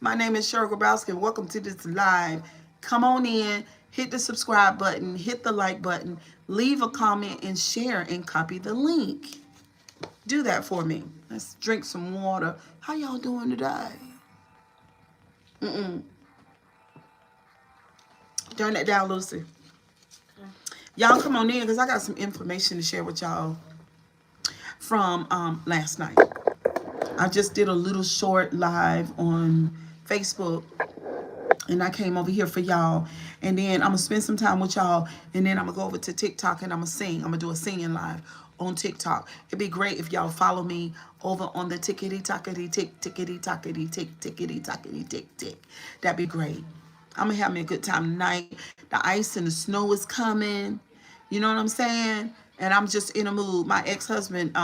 My name is Cheryl Grabowski, and welcome to this live. Come on in, hit the subscribe button, hit the like button, leave a comment, and share and copy the link. Do that for me. Let's drink some water. How y'all doing today? Turn that down, Lucy. Y'all come on in because I got some information to share with y'all from last night. I just did a little short live on Facebook, and I came over here for y'all. And then I'm gonna spend some time with y'all, and then I'm gonna go over to TikTok and I'm gonna sing. I'm gonna do a singing live on TikTok. It'd be great if y'all follow me over on the tickety tockety tick tickety tockety tick tickety tockety tick tick. That'd be great. I'm gonna have me a good time tonight. The ice and the snow is coming. You know what I'm saying? And I'm just in a mood. My ex-husband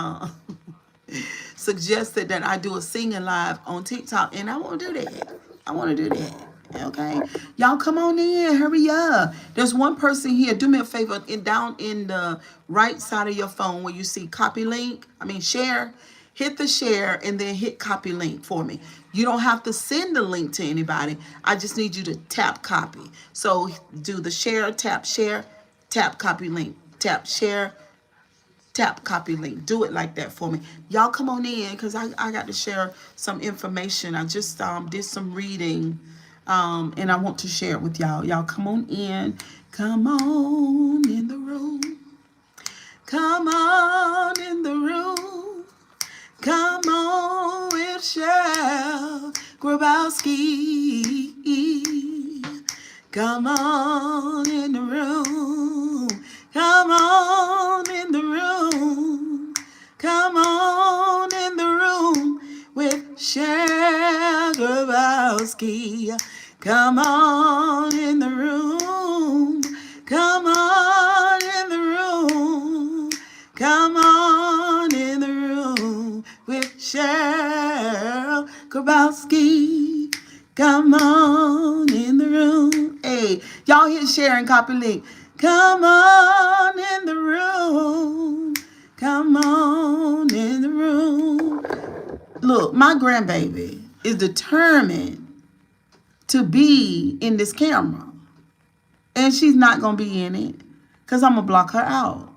suggested that I do a singing live on TikTok, and I want to do that. I want to do that. Okay, y'all come on in, hurry up. There's one person here. Do me a favor, down in the right side of your phone where you see copy link, share, hit the share and then hit copy link for me. You don't have to send the link to anybody. I just need you to tap copy. So do the share, tap copy link, tap share, tap copy link. Do it like that for me. Y'all come on in because I got to share some information. I just did some reading, and I want to share it with y'all. Y'all come on in. Come on in the room. Come on in the room. Come on with Cheryl Grabowski. Come on in the room. Come on in the room. Come on in the room with Cheryl Grabowski. Come on in the room. Come on in the room. Come on in the room with Cheryl Grabowski. Come on in the room. Hey, y'all hit share and copy link. Come on in the room. Come on in the room. Look, my grandbaby is determined to be in this camera. And she's not going to be in it because I'm going to block her out.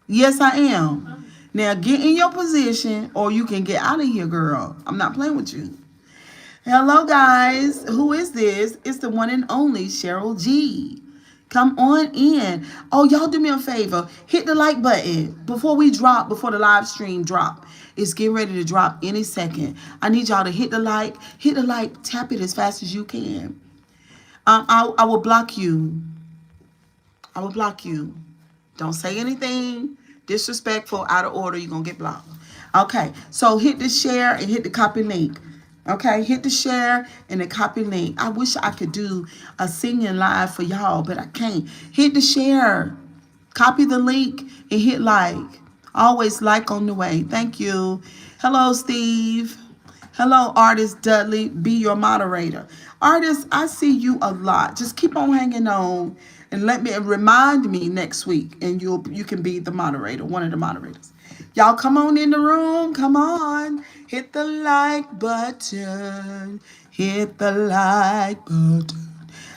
Yes, I am. Now, get in your position or you can get out of here, girl. I'm not playing with you. Hello, guys. Who is this? It's the one and only Cheryl G. Come on in. Oh, y'all do me a favor. Hit the like button before the live stream drop. It's getting ready to drop any second. I need y'all to hit the like, tap it as fast as you can. I will block you. I will block you. Don't say anything disrespectful, out of order. You're going to get blocked. Okay, so hit the share and hit the copy link. Okay, hit the share and the copy link. I wish I could do a singing live for y'all, but I can't. Hit the share, copy the link, and hit like. Always like on the way. Thank you. Hello, Steve. Hello, Artist Dudley. Be your moderator. Artist, I see you a lot. Just keep on hanging on and remind me next week, and you can be the moderator, one of the moderators. Y'all come on in the room. Come on. Hit the like button. Hit the like button.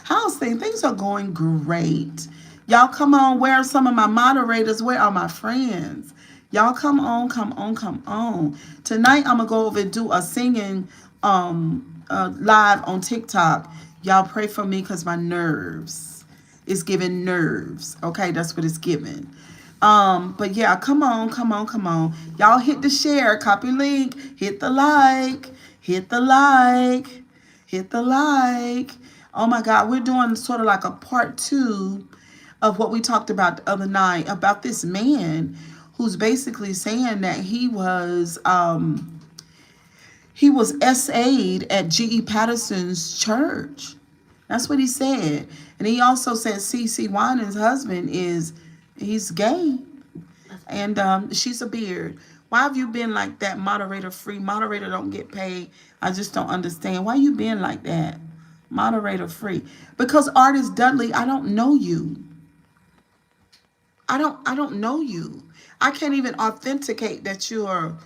How's things? Things are going great. Y'all come on. Where are some of my moderators? Where are my friends? Y'all come on, come on, come on. Tonight I'm going to go over and do a singing live on TikTok. Y'all pray for me because my nerves. It's giving nerves. Okay, that's what it's giving. But yeah, come on, come on, come on. Y'all hit the share, copy link, hit the like, hit the like, hit the like. Oh my God, we're doing sort of like a part 2 of what we talked about the other night about this man who's basically saying that he was SA'd at G.E. Patterson's church. That's what he said. And he also said C.C. Winans' husband he's gay. And she's a beard. Why have you been like that, moderator free? Moderator don't get paid. I just don't understand. Why you been like that? Moderator free. Because Artist Dudley, I don't know you. I don't know you. I can't even authenticate that you're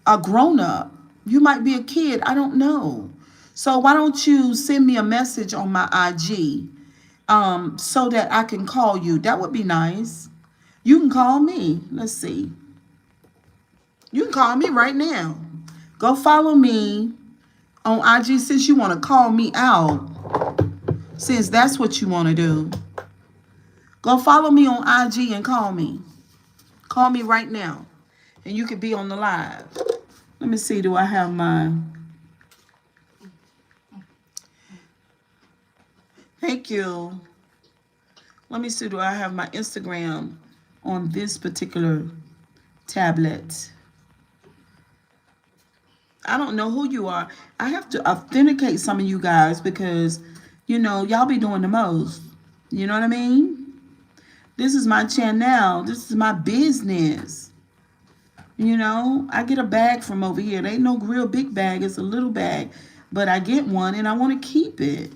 a grown-up. You might be a kid. I don't know. So why don't you send me a message on my IG so that I can call you? That would be nice. You can call me. Let's see. You can call me right now. Go follow me on IG since you want to call me out. Since that's what you want to do. Go follow me on IG and call me. Call me right now. And you could be on the live. Let me see. Do I have my... Thank you. Let me see. Do I have my Instagram on this particular tablet? I don't know who you are. I have to authenticate some of you guys because, you know, y'all be doing the most. You know what I mean? This is my channel. This is my business. You know, I get a bag from over here. It ain't no real big bag. It's a little bag. But I get one and I want to keep it.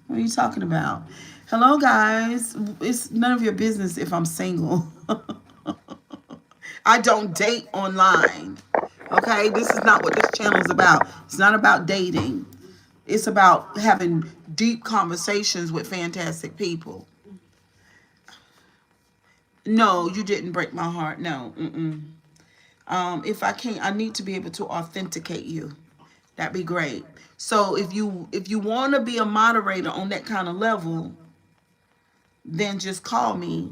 What are you talking about? Hello, guys. It's none of your business if I'm single. I don't date online. Okay? This is not what this channel is about. It's not about dating. It's about having deep conversations with fantastic people. No, you didn't break my heart. No. If I can't, I need to be able to authenticate you. That'd be great. So if you want to be a moderator on that kind of level, then just call me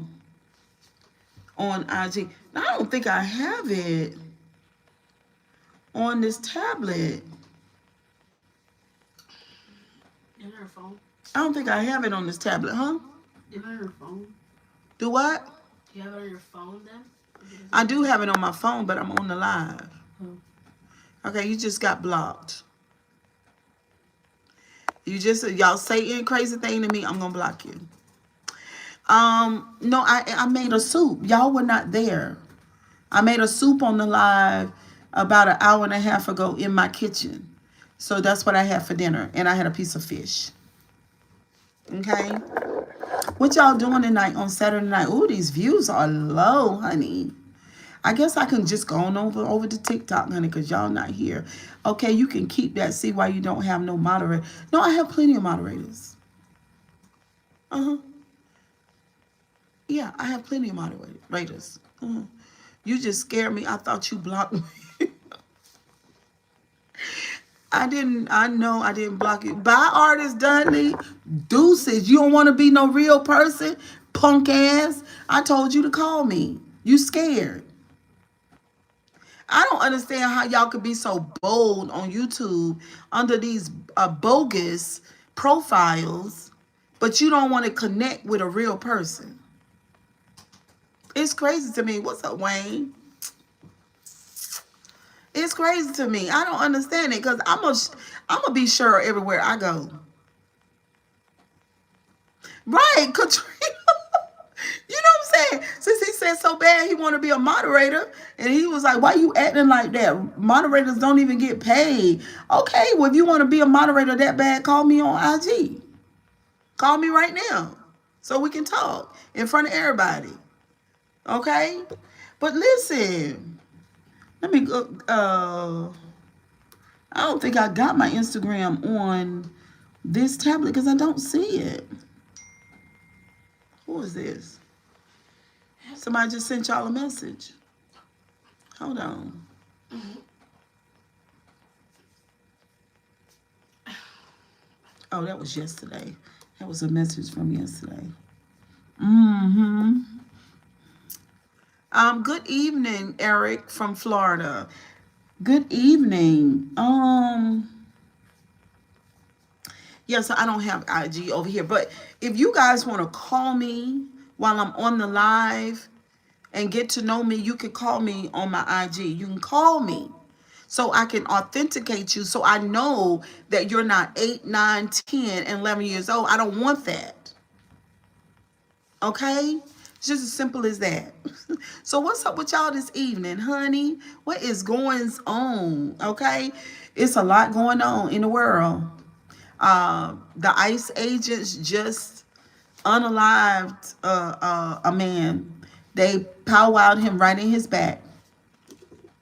on IG. Now, I don't think I have it on this tablet. In her phone? I don't think I have it on this tablet, huh? In her phone? Do what? Do you have it on your phone then? I do have it on my phone, but I'm on the live. Okay, you just got blocked. Y'all say any crazy thing to me, I'm gonna block you. No, I made a soup. Y'all were not there. I made a soup on the live about an hour and a half ago in my kitchen. So that's what I had for dinner. And I had a piece of fish. Okay? What y'all doing tonight on Saturday night? Ooh, these views are low, honey. I guess I can just go on over to TikTok, honey, because y'all not here. Okay, you can keep that. See why you don't have no moderator. No, I have plenty of moderators. Yeah, I have plenty of moderators. You just scared me. I thought you blocked me. I know I didn't block you. Bye, Artist Dudley. Deuces. You don't want to be no real person? Punk ass. I told you to call me. You scared. I don't understand how y'all could be so bold on YouTube under these bogus profiles, but you don't want to connect with a real person. It's crazy to me. What's up, Wayne? It's crazy to me. I don't understand it because I'm gonna be sure everywhere I go. Right, Katrina. You know what I'm saying? Since he said so bad he want to be a moderator, and he was like, why you acting like that? Moderators don't even get paid. Okay, well, if you want to be a moderator that bad, call me on IG. Call me right now so we can talk in front of everybody. Okay? But listen, let me go. I don't think I got my Instagram on this tablet because I don't see it. Who is this? Somebody just sent y'all a message. Hold on. Oh, that was yesterday. That was a message from yesterday. Good evening, Eric from Florida. Good evening. Yeah, so I don't have IG over here. But if you guys want to call me while I'm on the live and get to know me, you can call me on my IG. You can call me so I can authenticate you so I know that you're not 8, 9, 10, and 11 years old. I don't want that. Okay? It's just as simple as that. So what's up with y'all this evening, honey? What is going on? Okay? It's a lot going on in the world. The ICE agents just unalived a man. They powwowed him right in his back.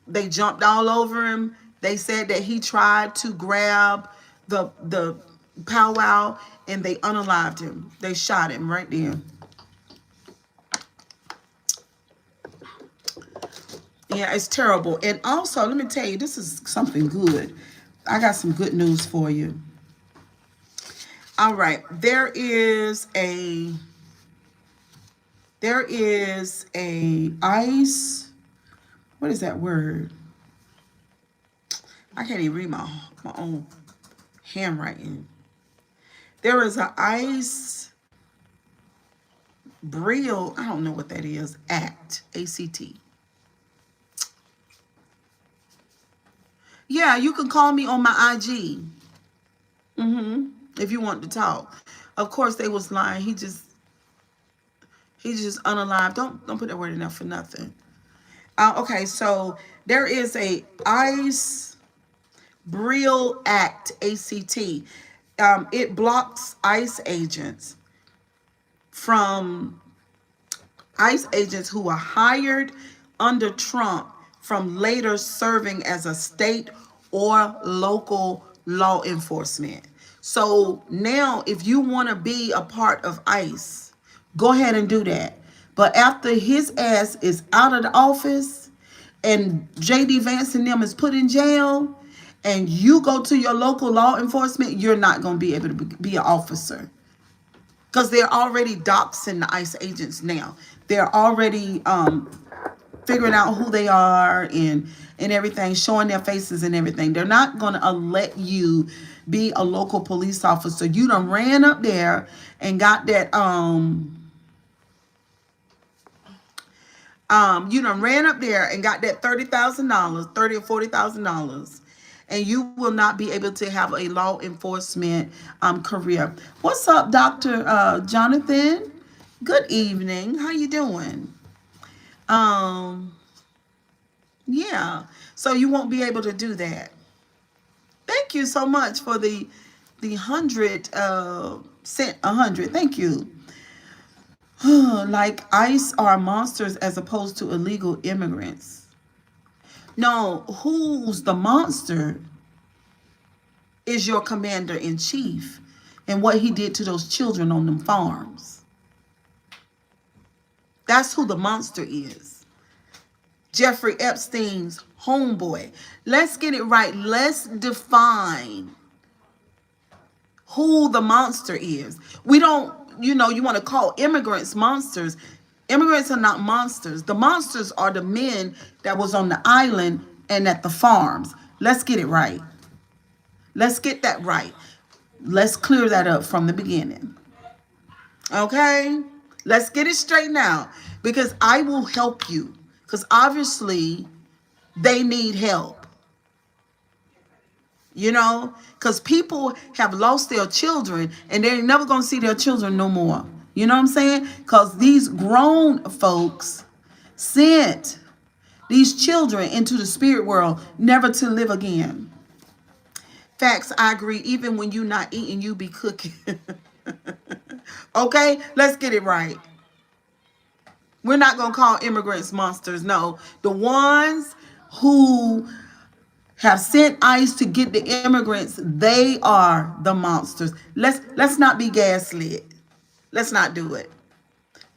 They jumped all over him. They said that he tried to grab the powwow, and they unalived him. They shot him right there. Yeah, it's terrible. And also, let me tell you, this is something good. I got some good news for you. All right, there is a ice. What is that word? I can't even read my own handwriting. There is an ice Brill, I don't know what that is. Act, ACT. Yeah, you can call me on my IG. If you want to talk. Of course, they was lying. He's just unalive. Don't put that word in there for nothing. Okay, so there is a ICE Brill Act, ACT. It blocks from ICE agents who were hired under Trump from later serving as a state or local law enforcement. So now, if you want to be a part of ICE, go ahead and do that. But after his ass is out of the office and JD Vance and them is put in jail, and you go to your local law enforcement, you're not going to be able to be an officer. Because they're already doxing the ICE agents now. They're already figuring out who they are and everything, showing their faces and everything. They're not going to let you be a local police officer. You done ran up there and got that $30,000, $30 or $40,000, and you will not be able to have a law enforcement career. What's up, Dr. Jonathan? Good evening. How you doing? Yeah. So you won't be able to do that. Thank you so much for the 100 cent 100. Thank you. Like ICE are monsters as opposed to illegal immigrants. No, who's the monster is your commander in chief and what he did to those children on them farms. That's who the monster is. Jeffrey Epstein's homeboy. Let's get it right. Let's define who the monster is. We don't, you want to call immigrants monsters. Immigrants are not monsters. The monsters are the men that was on the island and at the farms. Let's get it right. Let's get that right. Let's clear that up from the beginning. Okay? Let's get it straight now, because I will help you, because obviously they need help. Because people have lost their children and they're never going to see their children no more. You know what I'm saying? Because these grown folks sent these children into the spirit world never to live again. Facts, I agree. Even when you're not eating, you be cooking. Okay, let's get it right. We're not going to call immigrants monsters. No, the ones who have sent ICE to get the immigrants, they are the monsters. Let's not be gaslit. Let's not do it.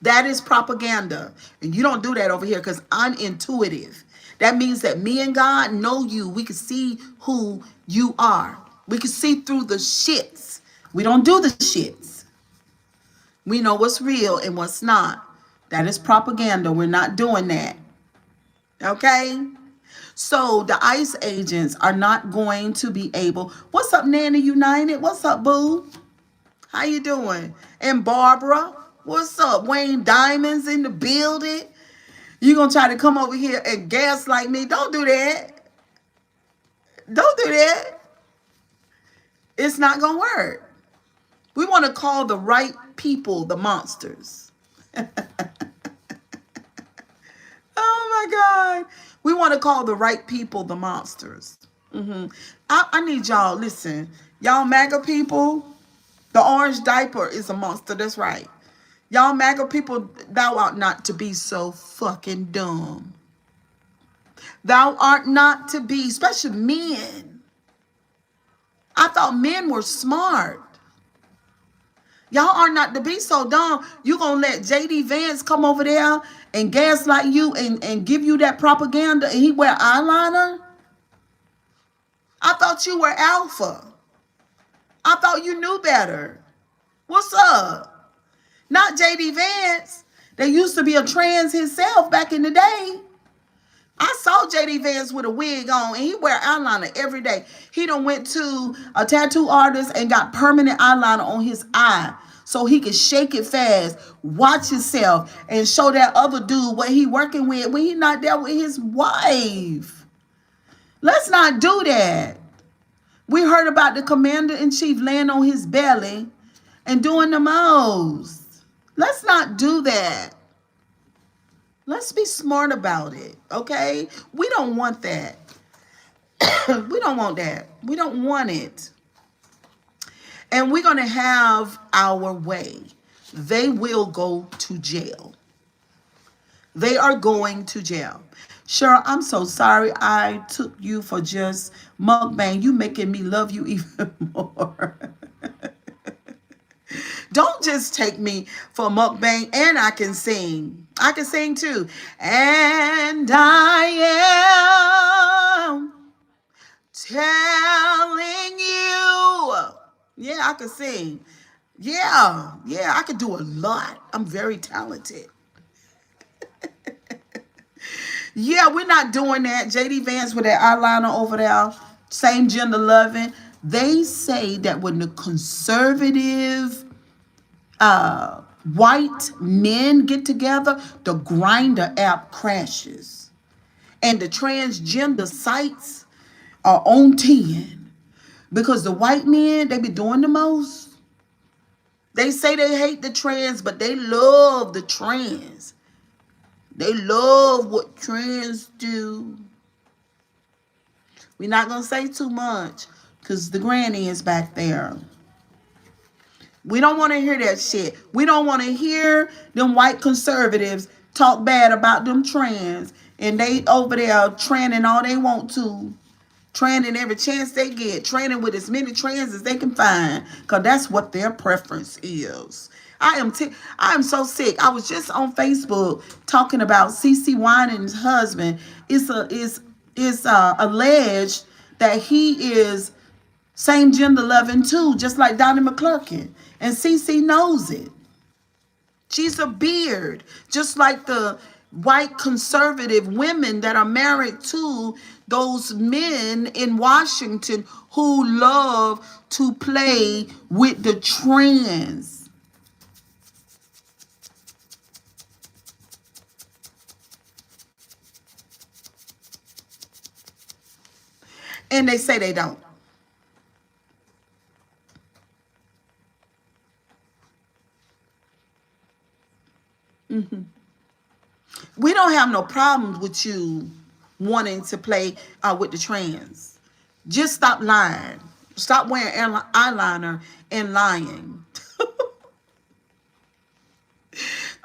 That is propaganda. And you don't do that over here, because I'm intuitive. That means that me and God know you. We can see who you are. We can see through the shits. We don't do the shits. We know what's real and what's not. That is propaganda. We're not doing that. Okay? So the ICE agents are not going to be able. What's up, Nanny United? What's up, boo? How you doing? And Barbara, what's up? Wayne Diamonds in the building. You gonna try to come over here and gaslight me? Don't do that. Don't do that. It's not gonna work. We want to call the right people the monsters. Oh my God. We want to call the right people the monsters. I need y'all, listen. Y'all MAGA people, the orange diaper is a monster. That's right. Y'all MAGA people, thou art not to be so fucking dumb. Thou art not to be, especially men. I thought men were smart. Y'all are not to be so dumb. You gonna let JD Vance come over there and gaslight you and give you that propaganda and he wear eyeliner? I thought you were alpha. I thought you knew better. What's up? Not JD Vance. There used to be a trans himself back in the day. I saw JD Vance with a wig on and he wear eyeliner every day. He done went to a tattoo artist and got permanent eyeliner on his eye so he could shake it fast, watch himself, and show that other dude what he working with when he not there with his wife. Let's not do that. We heard about the commander-in-chief laying on his belly and doing the most. Let's not do that. Let's be smart about it, okay? We don't want that. We don't want that. We don't want it. And we're going to have our way. They will go to jail. They are going to jail. Cheryl, I'm so sorry I took you for just mukbang. You making me love you even more. Don't just take me for mukbang, and I can sing. I can sing too. And I am telling you. Yeah, I can sing. Yeah, I can do a lot. I'm very talented. Yeah, we're not doing that. JD Vance with that eyeliner over there, same gender loving. They say that when the conservative white men get together, the Grinder app crashes. And the transgender sites are on 10. Because the white men, they be doing the most. They say they hate the trans, but they love the trans. They love what trans do. We're not going to say too much because the granny is back there. We don't want to hear that shit. We don't want to hear them white conservatives talk bad about them trans. And they over there training all they want to. Training every chance they get. Training with as many trans as they can find. Because that's what their preference is. I am so sick. I was just on Facebook talking about CeCe Winans' husband. It's alleged that he is same gender loving too, just like Donnie McClurkin. And CeCe knows it. She's a beard, just like the white conservative women that are married to those men in Washington who love to play with the trans. And they say they don't. We don't have no problems with you wanting to play with the trans. Just stop lying. Stop wearing eyeliner and lying.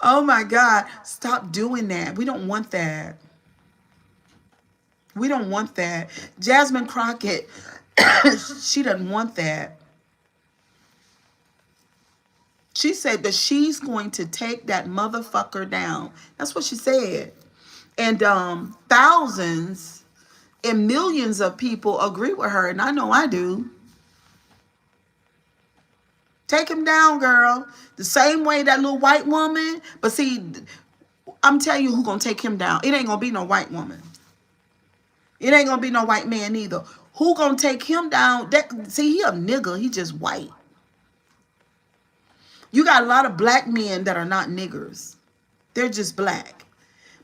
Oh my God. Stop doing that. We don't want that. We don't want that. Jasmine Crockett, she doesn't want that. She said that she's going to take that motherfucker down. That's what she said. And thousands and millions of people agree with her, and I know I do. Take him down, girl. The same way that little white woman. But see, I'm telling you who's going to take him down. It ain't going to be no white woman. It ain't going to be no white man either. Who going to take him down? See, he a nigga. He just white. You got a lot of black men that are not niggers. They're just black.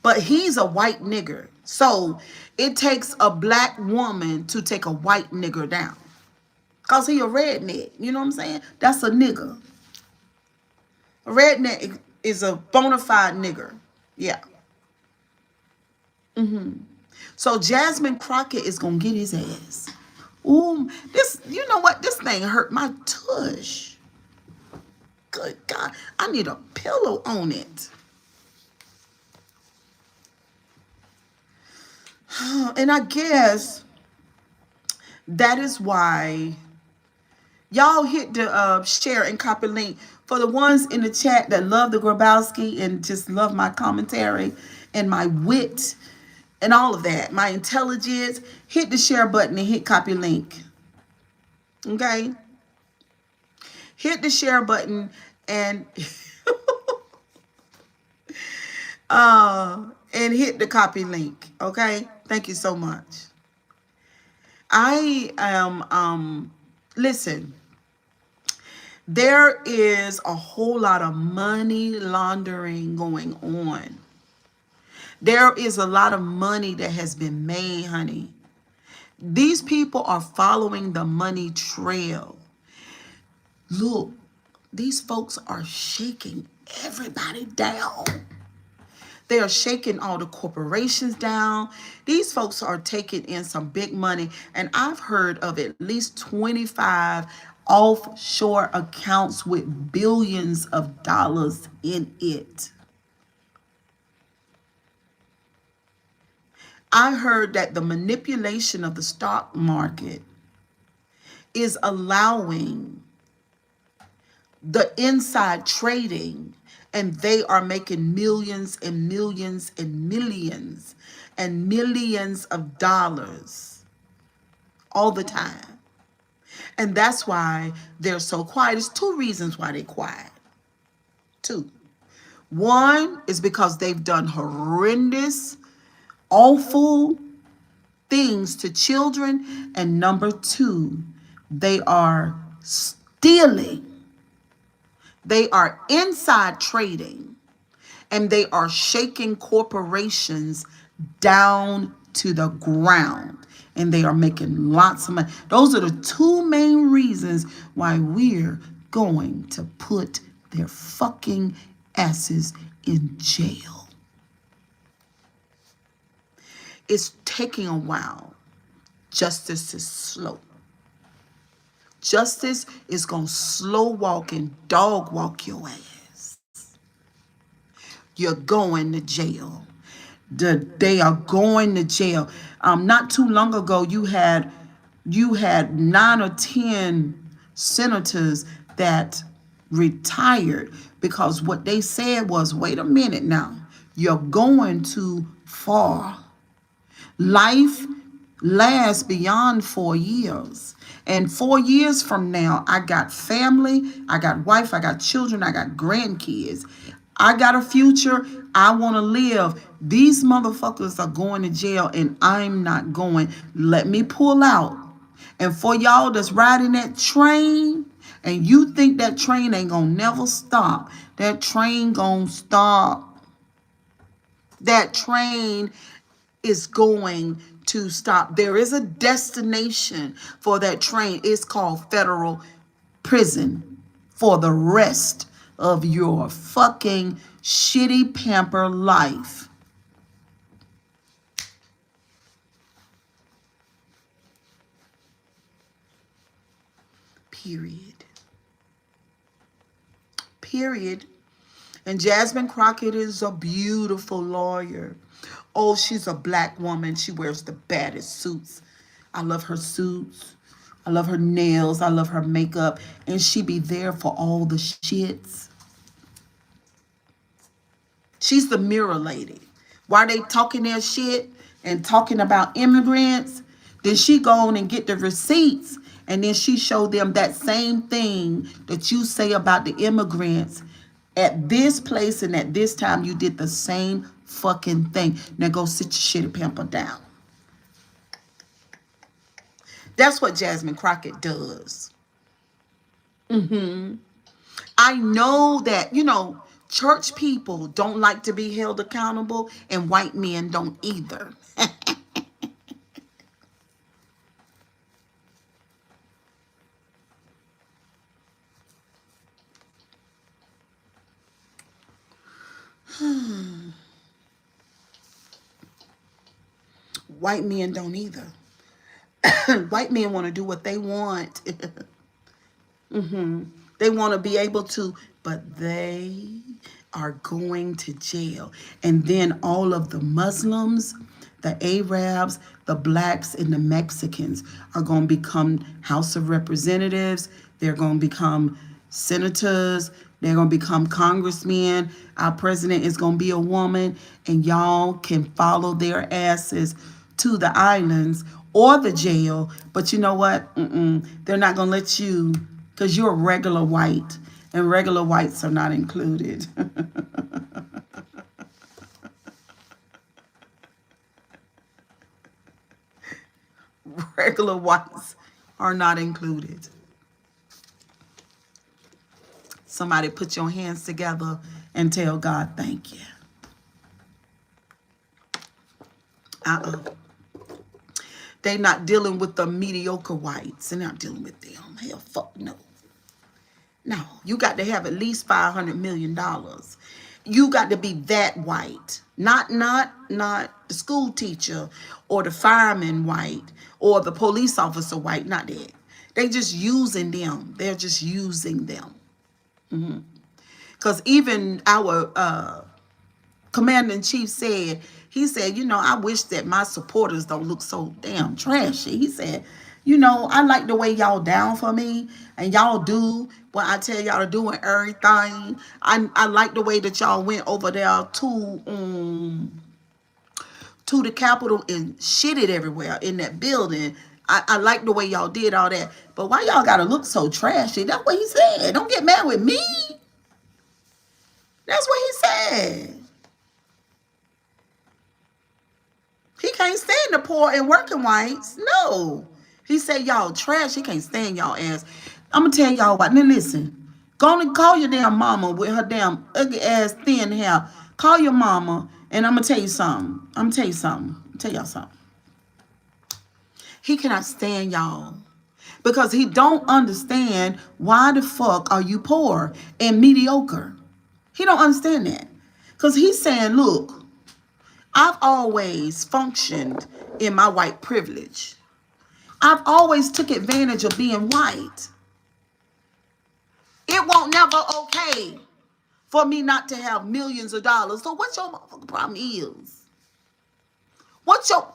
But he's a white nigger. So it takes a black woman to take a white nigger down. Because he a redneck. You know what I'm saying? That's a nigger. A redneck is a bona fide nigger. Yeah. So Jasmine Crockett is going to get his ass. Ooh, you know what? This thing hurt my tush. Good God, I need a pillow on it. And I guess that is why Y'all hit the share and copy link. For the ones in the chat that love the Grabowski and just love my commentary and my wit and all of that, my intelligence, hit the share button and hit copy link. Okay? Hit the share button and and hit the copy link. Okay? Thank you so much. I am listen, there is a whole lot of money laundering going on. There is a lot of money that has been made, honey. These people are following the money trail. Look, these folks are shaking everybody down. They are shaking all the corporations down. These folks are taking in some big money. And I've heard of at least 25 offshore accounts with billions of dollars in it. I heard that the manipulation of the stock market is allowing the inside trading, and they are making millions and millions and millions and millions of dollars all the time. And that's why they're so quiet. There's two reasons why they're quiet. Two. One is because they've done horrendous, awful things to children. And number two, they are stealing. They are inside trading, and they are shaking corporations down to the ground, and they are making lots of money. Those are the two main reasons why we're going to put their fucking asses in jail. It's taking a while. Justice is slow. Justice is going to slow walk and dog walk your ass. You're going to jail. They are going to jail. Not too long ago, you had 9 or 10 senators that retired because what they said was, wait a minute now, you're going too far. Life lasts beyond 4 years. And 4 years from now, I got family, I got wife, I got children, I got grandkids. I got a future. I want to live. These motherfuckers are going to jail and I'm not going. Let me pull out. And for y'all that's riding that train and you think that train ain't going to never stop, that train going to stop. That train is going to stop. There is a destination for that train. It's called federal prison for the rest of your fucking shitty pamper life. Period. Period. And Jasmine Crockett is a beautiful lawyer. Oh, she's a black woman. She wears the baddest suits. I love her suits. I love her nails. I love her makeup. And she be there for all the shits. She's the mirror lady. While they talking their shit and talking about immigrants, then she go on and get the receipts. And then she show them that same thing that you say about the immigrants. At this place and at this time, you did the same fucking thing. Now go sit your shitty pamper down. That's what Jasmine Crockett does. I know that, church people don't like to be held accountable, and white men don't either. White men don't either. White men want to do what they want. They want to be able to, but they are going to jail. And then all of the Muslims The Arabs, the blacks, and the Mexicans are going to become House of Representatives. They're going to become senators. They're going to become congressmen. Our president is going to be a woman, and y'all can follow their asses to the islands or the jail. But you know what? They're not going to let you, because you're a regular white, and regular whites are not included. Regular whites are not included. Somebody put your hands together and tell God thank you. They're not dealing with the mediocre whites. They're not dealing with them. Hell, fuck no. No, you got to have at least $500 million. You got to be that white. Not the school teacher or the fireman white or the police officer white. Not that. They just using them. They're just using them. Because even our commander-in-chief said, he said, I wish that my supporters don't look so damn trashy. He said, I like the way y'all down for me and y'all do what I tell y'all to do and everything. I like the way that y'all went over there to the Capitol and shitted everywhere in that building. I like the way y'all did all that. But why y'all gotta look so trashy? That's what he said. Don't get mad with me. That's what he said. He can't stand the poor and working whites. No. He said y'all trash. He can't stand y'all ass. I'm going to tell y'all what. Now listen. Go and call your damn mama with her damn ugly ass thin hair. Call your mama and I'm going to tell you something. I'm going to tell you something. Tell y'all something. He cannot stand y'all. Because he don't understand why the fuck are you poor and mediocre. He don't understand that. Because he's saying, look, I've always functioned in my white privilege. I've always took advantage of being white. It won't never okay for me not to have millions of dollars. So what your motherfucking problem is? What your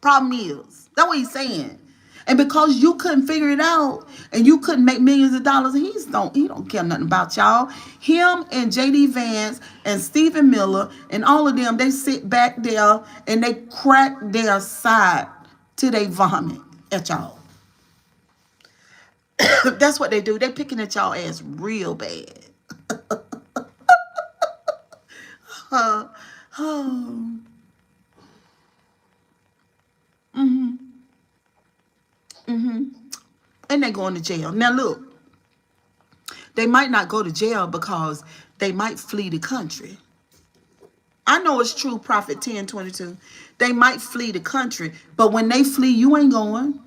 problem is? That's what he's saying. And because you couldn't figure it out and you couldn't make millions of dollars, he don't care nothing about y'all. Him and J.D. Vance and Stephen Miller and all of them, they sit back there and they crack their side till they vomit at y'all. That's what they do. They picking at y'all ass real bad. And they going to jail. Now look, they might not go to jail because they might flee the country. I know it's true, Prophet 10:22. They might flee the country, but when they flee, you ain't going.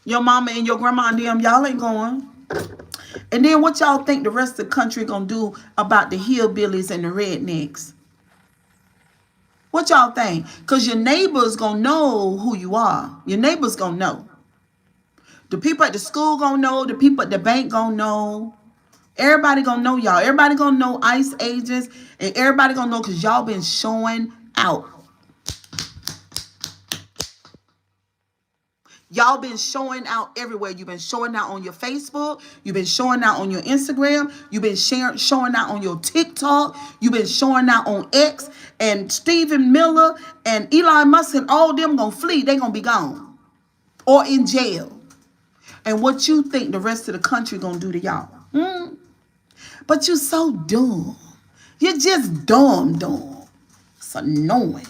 Your mama and your grandma and them, y'all ain't going. And then what y'all think the rest of the country gonna do about the hillbillies and the rednecks? What y'all think? Because your neighbors gonna know who you are. Your neighbors gonna know. The people at the school gonna know. The people at the bank gonna know. Everybody gonna know y'all. Everybody gonna know ICE agents. And everybody gonna know because y'all been showing out. Y'all been showing out everywhere. You've been showing out on your Facebook. You've been showing out on your Instagram. You've been showing out on your TikTok. You've been showing out on X. And Stephen Miller and Elon Musk and all them gonna flee. They gonna be gone. Or in jail. And what you think the rest of the country gonna do to y'all? But you so dumb. You're just dumb. It's annoying.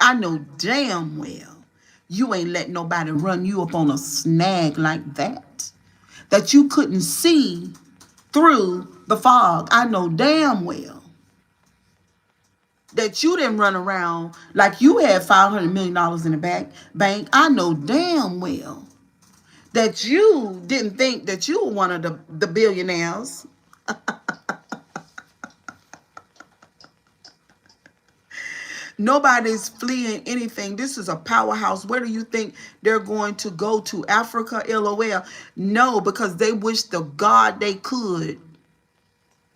I know damn well you ain't let nobody run you up on a snag like that. That you couldn't see through the fog. I know damn well that you didn't run around like you had $500 million in the bank. I know damn well that you didn't think that you were one of the billionaires. Nobody's fleeing anything. This is a powerhouse. Where do you think they're going to go to? Africa? LOL. No, because they wish to God they could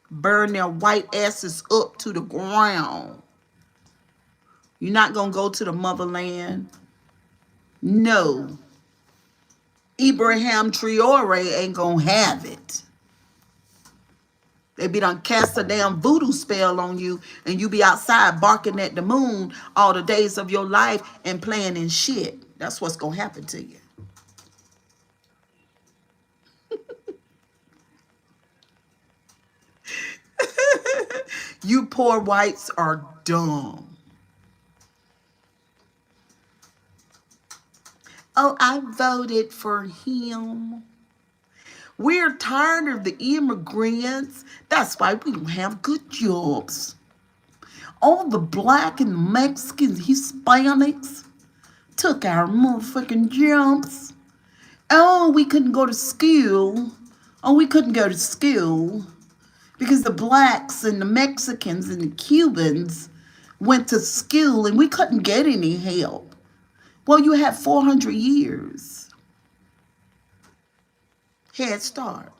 burn their white asses up to the ground. You're not going to go to the motherland? No. Ibrahim Traore ain't going to have it. They be done cast a damn voodoo spell on you, and you be outside barking at the moon all the days of your life and playing in shit. That's what's going to happen to you. You poor whites are dumb. Oh, I voted for him. We're tired of the immigrants. That's why we don't have good jobs. All the black and Mexican Hispanics took our motherfucking jobs. Oh, we couldn't go to school. Oh, we couldn't go to school because the blacks and the Mexicans and the Cubans went to school and we couldn't get any help. Well, you had 400 years. Head Start.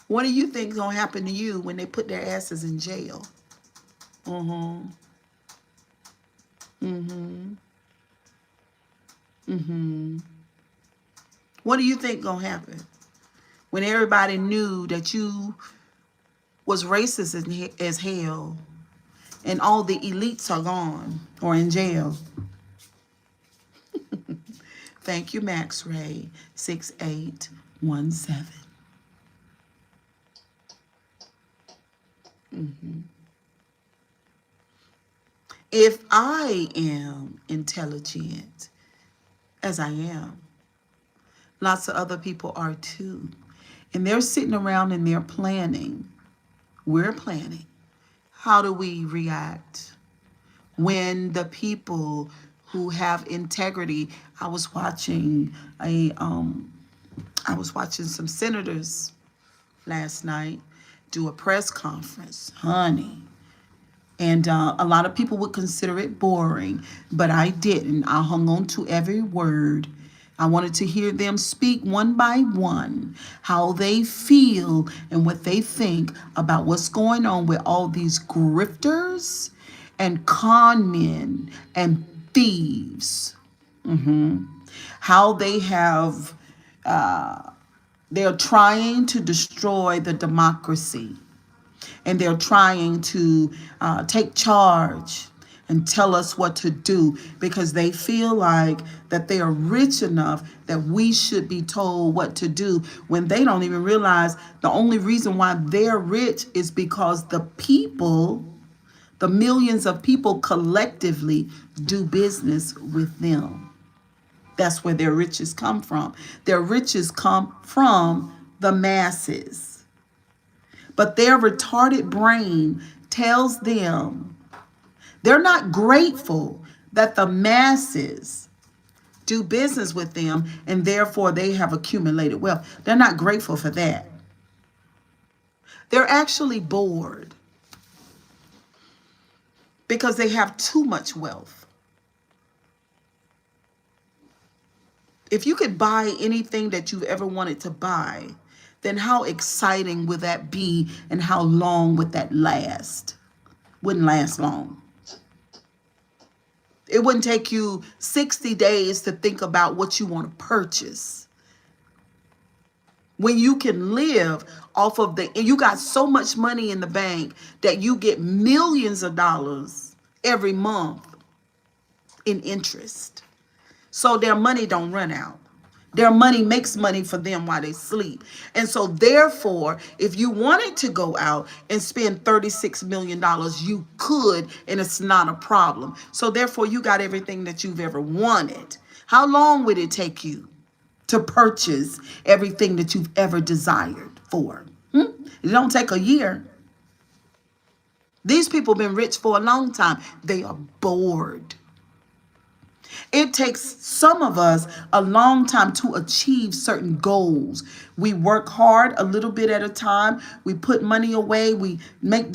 What do you think is going to happen to you when they put their asses in jail? Mm-hmm. Mm-hmm. Mm-hmm. What do you think going to happen when everybody knew that you was racist as hell and all the elites are gone or in jail? Thank you, Max Ray 6817. If I am intelligent, as I am, lots of other people are too. And they're sitting around and they're planning. We're planning. How do we react when the people who have integrity? I was watching some senators last night do a press conference, honey. And a lot of people would consider it boring, but I didn't. I hung on to every word. I wanted to hear them speak one by one, how they feel and what they think about what's going on with all these grifters and con men and thieves. How they have, they're trying to destroy the democracy. And they're trying to take charge and tell us what to do because they feel like that they are rich enough that we should be told what to do when they don't even realize the only reason why they're rich is because the people, the millions of people collectively do business with them. That's where their riches come from. Their riches come from the masses. But their retarded brain tells them they're not grateful that the masses do business with them and therefore they have accumulated wealth. They're not grateful for that. They're actually bored because they have too much wealth. If you could buy anything that you've ever wanted to buy, then how exciting would that be and how long would that last? Wouldn't last long. It wouldn't take you 60 days to think about what you want to purchase. When you can live off of and you got so much money in the bank that you get millions of dollars every month in interest. So their money don't run out. Their money makes money for them while they sleep. And so therefore, if you wanted to go out and spend $36 million, you could, and it's not a problem. So therefore, you got everything that you've ever wanted. How long would it take you to purchase everything that you've ever desired for? It don't take a year. These people have been rich for a long time. They are bored. It takes some of us a long time to achieve certain goals. We work hard a little bit at a time. We put money away. We make make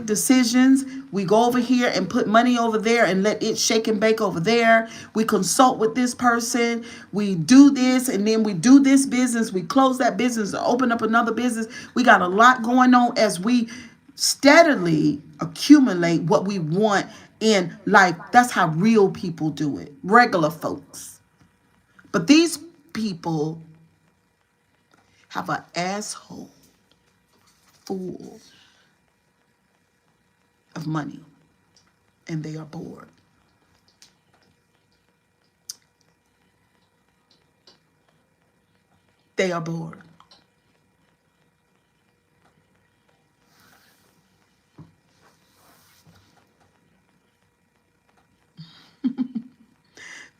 decisions. We go over here and put money over there and let it shake and bake over there. We consult with this person. We do this and then we do this business. We close that business or open up another business. We got a lot going on as we steadily accumulate what we want in life. That's how real people do it, regular folks. But these people have an asshole full of money and they are bored. They are bored.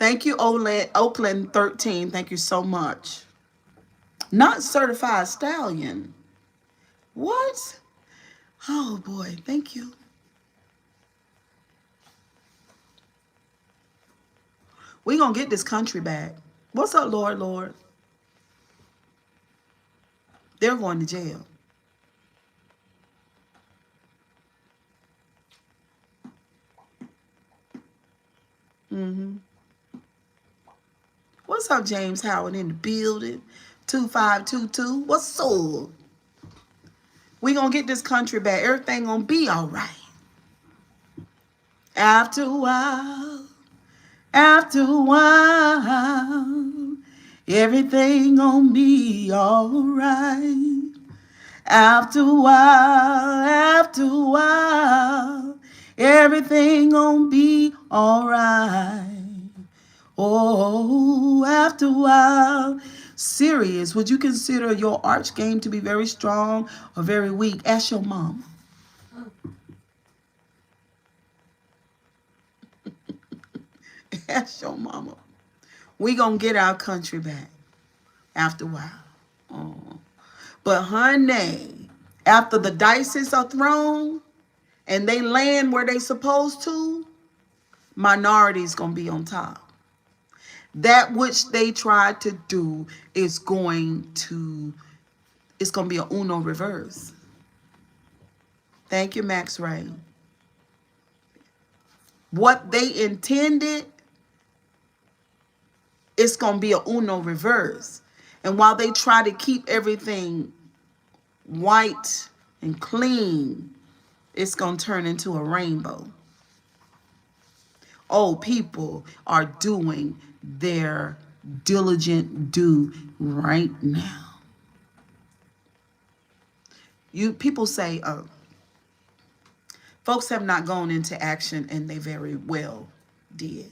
Thank you, Oakland 13. Thank you so much. Not certified stallion. What? Oh boy, thank you. We gonna get this country back. What's up, Lord, Lord? They're going to jail. What's up, James Howard in the building? 2522. What's up? We gonna get this country back. Everything gonna be all right. After a while, after a while, everything gonna be all right. After a while, everything gonna be all right. Oh, after a while. Serious, would you consider your arch game to be very strong or very weak? Ask your mama. Ask your mama. We gonna get our country back after a while. Oh. But honey, after the dices are thrown and they land where they supposed to, minorities gonna be on top. That which they tried to do is going to, it's going to be a Uno reverse. Thank you, Max Ray. What they intended, it's going to be a Uno reverse. And while they try to keep everything white and clean, it's going to turn into a rainbow. Oh, people are doing their diligent due right now. People say, folks have not gone into action, and they very well did.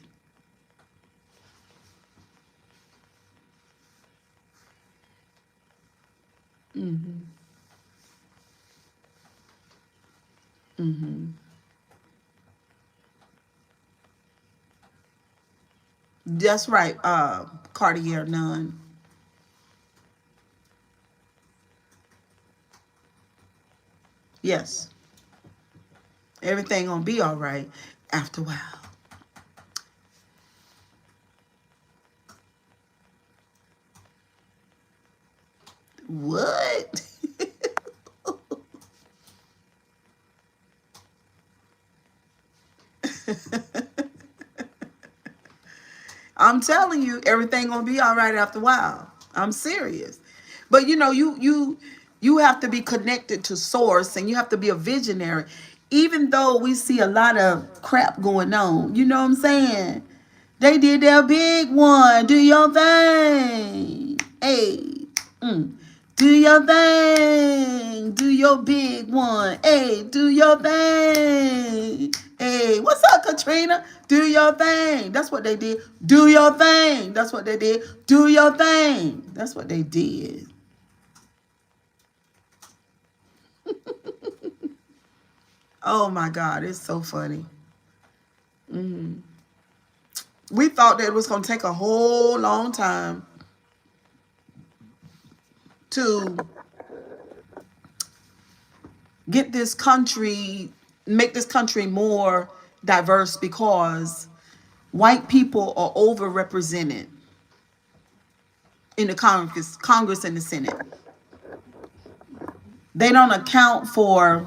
Mm-hmm. Mm-hmm. That's right, Cartier Nunn. Yes. Everything gonna be all right after a while. What? I'm telling you, everything gonna be all right after a while. I'm serious. But you have to be connected to source and you have to be a visionary. Even though we see a lot of crap going on, you know what I'm saying? They did their big one. Do your thing. Hey. Do your thing. Do your big one. Hey, do your thing. Hey, what's up, Katrina? Do your thing. That's what they did. Do your thing. That's what they did. Do your thing. That's what they did. Oh my God, it's so funny. We thought that it was going to take a whole long time to get this country, make this country more diverse because white people are overrepresented in the Congress and the Senate. They don't account for,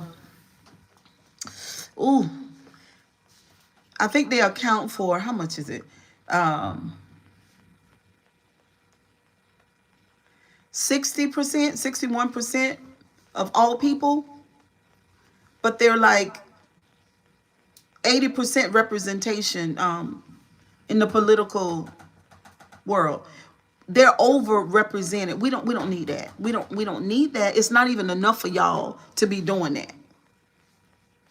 ooh, I think they account for, how much is it? 60%, 61% of all people, but they're like 80% representation in the political world. They're overrepresented. We don't need that. We don't need that. It's not even enough for y'all to be doing that.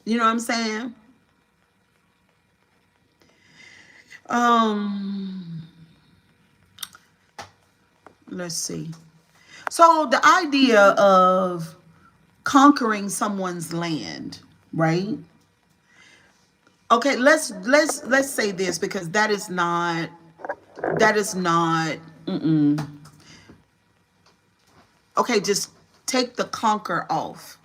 You know what I'm saying? Let's see. So the idea of conquering someone's land, right? Okay, let's say this, because that is not okay, just take the conquer off.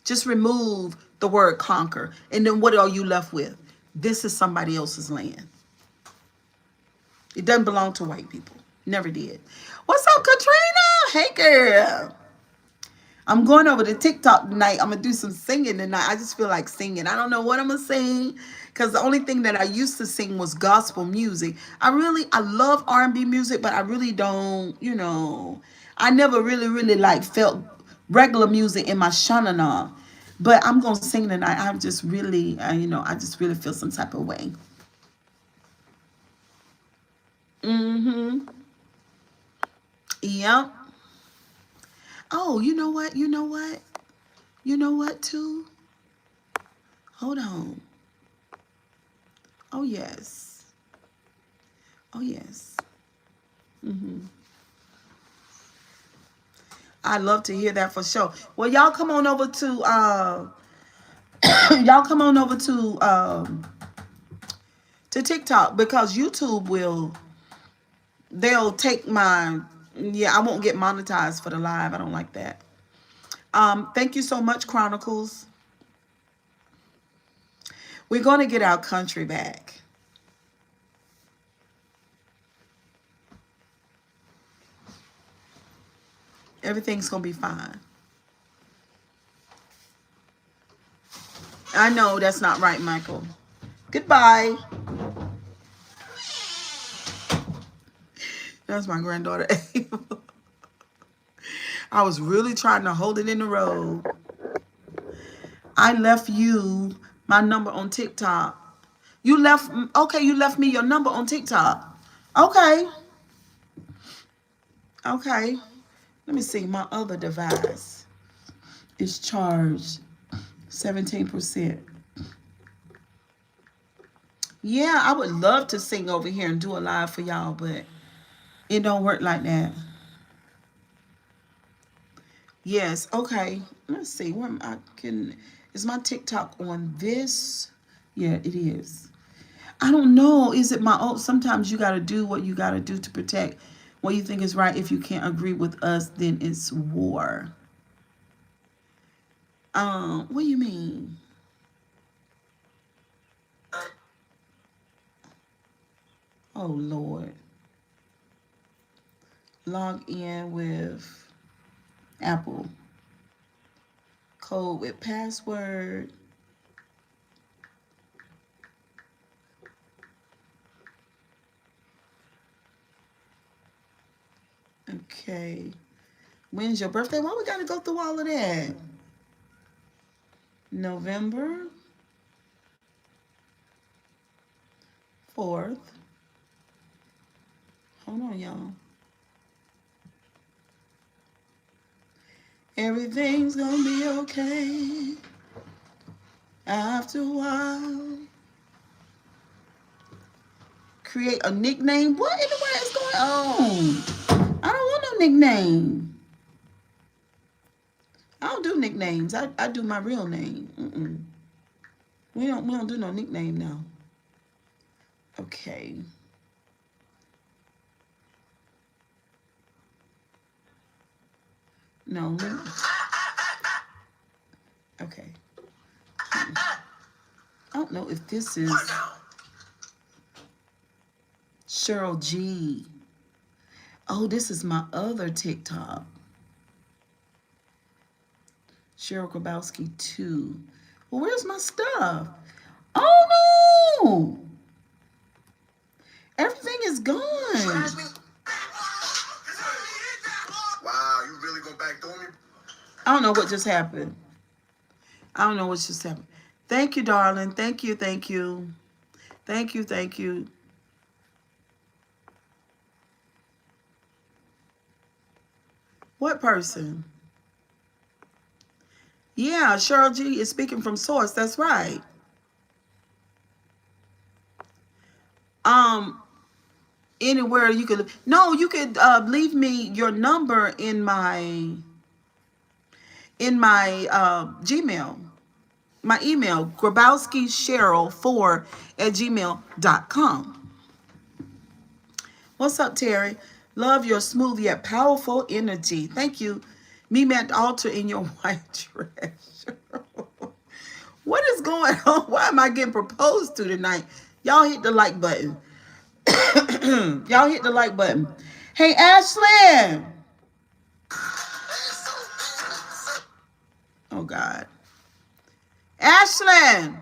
Just remove the word conquer. And then what are you left with? This is somebody else's land. It doesn't belong to white people. Never did. What's up, Katrina? Hey, girl. I'm going over to TikTok tonight. I'm going to do some singing tonight. I just feel like singing. I don't know what I'm going to sing, because the only thing that I used to sing was gospel music. I love R&B music, but I really don't, I never really like felt regular music in my shanana. But I'm going to sing tonight. I'm just really, I just really feel some type of way. Yep. Oh, you know what? You know what, too? Hold on. Oh, yes. Oh, yes. I'd love to hear that for sure. Well, y'all come on over to y'all come on over to TikTok, because YouTube they'll take my, yeah, I won't get monetized for the live. I don't like that. Thank you so much, Chronicles. We're going to get our country back. Everything's going to be fine. I know that's not right, Michael. Goodbye. That's my granddaughter. I was really trying to hold it in the road. I left you my number on TikTok. You left me your number on TikTok. Okay. Okay. Let me see. My other device is charged 17%. Yeah, I would love to sing over here and do a live for y'all, but it don't work like that. Yes, okay. Let's see. Is my TikTok on this? Yeah, it is. I don't know. Is it my own? Sometimes you got to do what you got to do to protect what you think is right. If you can't agree with us, then it's war. What do you mean? Oh, Lord. Log in with Apple. Code with password. Okay. When's your birthday? Why we got to go through all of that? November 4th. Hold on, y'all. Everything's gonna be okay after a while. Create a nickname? What in the world is going on? I don't want no nickname. I don't do nicknames. I do my real name. We don't do no nickname now. Okay. No. Okay. I don't know if this is. Cheryl G. Oh, this is my other TikTok. Cheryl Grabowski 2. Well, where's my stuff? Oh no! Everything is gone. Wow, you really go back door me? I don't know what just happened. I don't know what just happened. Thank you, darling. Thank you, thank you. Thank you, thank you. What person? Yeah, Cheryl G is speaking from source. That's right. Um, anywhere you could. No, you could leave me your number in my Gmail. My email, grabowskicheryl4@gmail.com. What's up, Terry? Love your smooth yet powerful energy. Thank you. Me at the altar in your white dress. What is going on? Why am I getting proposed to tonight? Y'all hit the like button. Y'all hit the like button. Hey, Ashlyn. Oh, God. Ashlyn.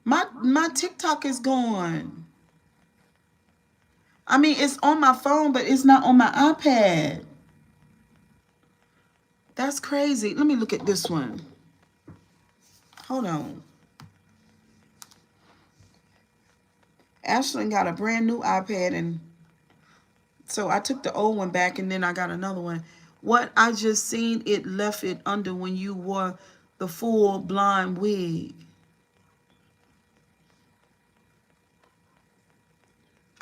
My TikTok is gone. I mean, it's on my phone, but it's not on my iPad. That's crazy. Let me look at this one. Hold on. Ashlyn got a brand new iPad, and so I took the old one back, and then I got another one. What I just seen, it left it under when you wore the full blonde wig.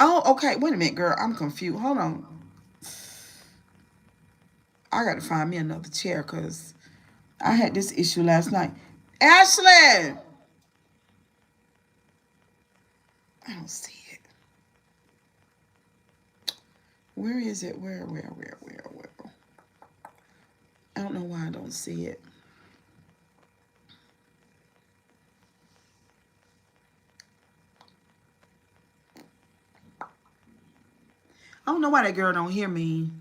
Oh, okay. Wait a minute, girl. I'm confused. Hold on. I got to find me another chair because I had this issue last night. Ashlyn! I don't see it. Where is it? Where? I don't know why I don't see it. I don't know why that girl don't hear me.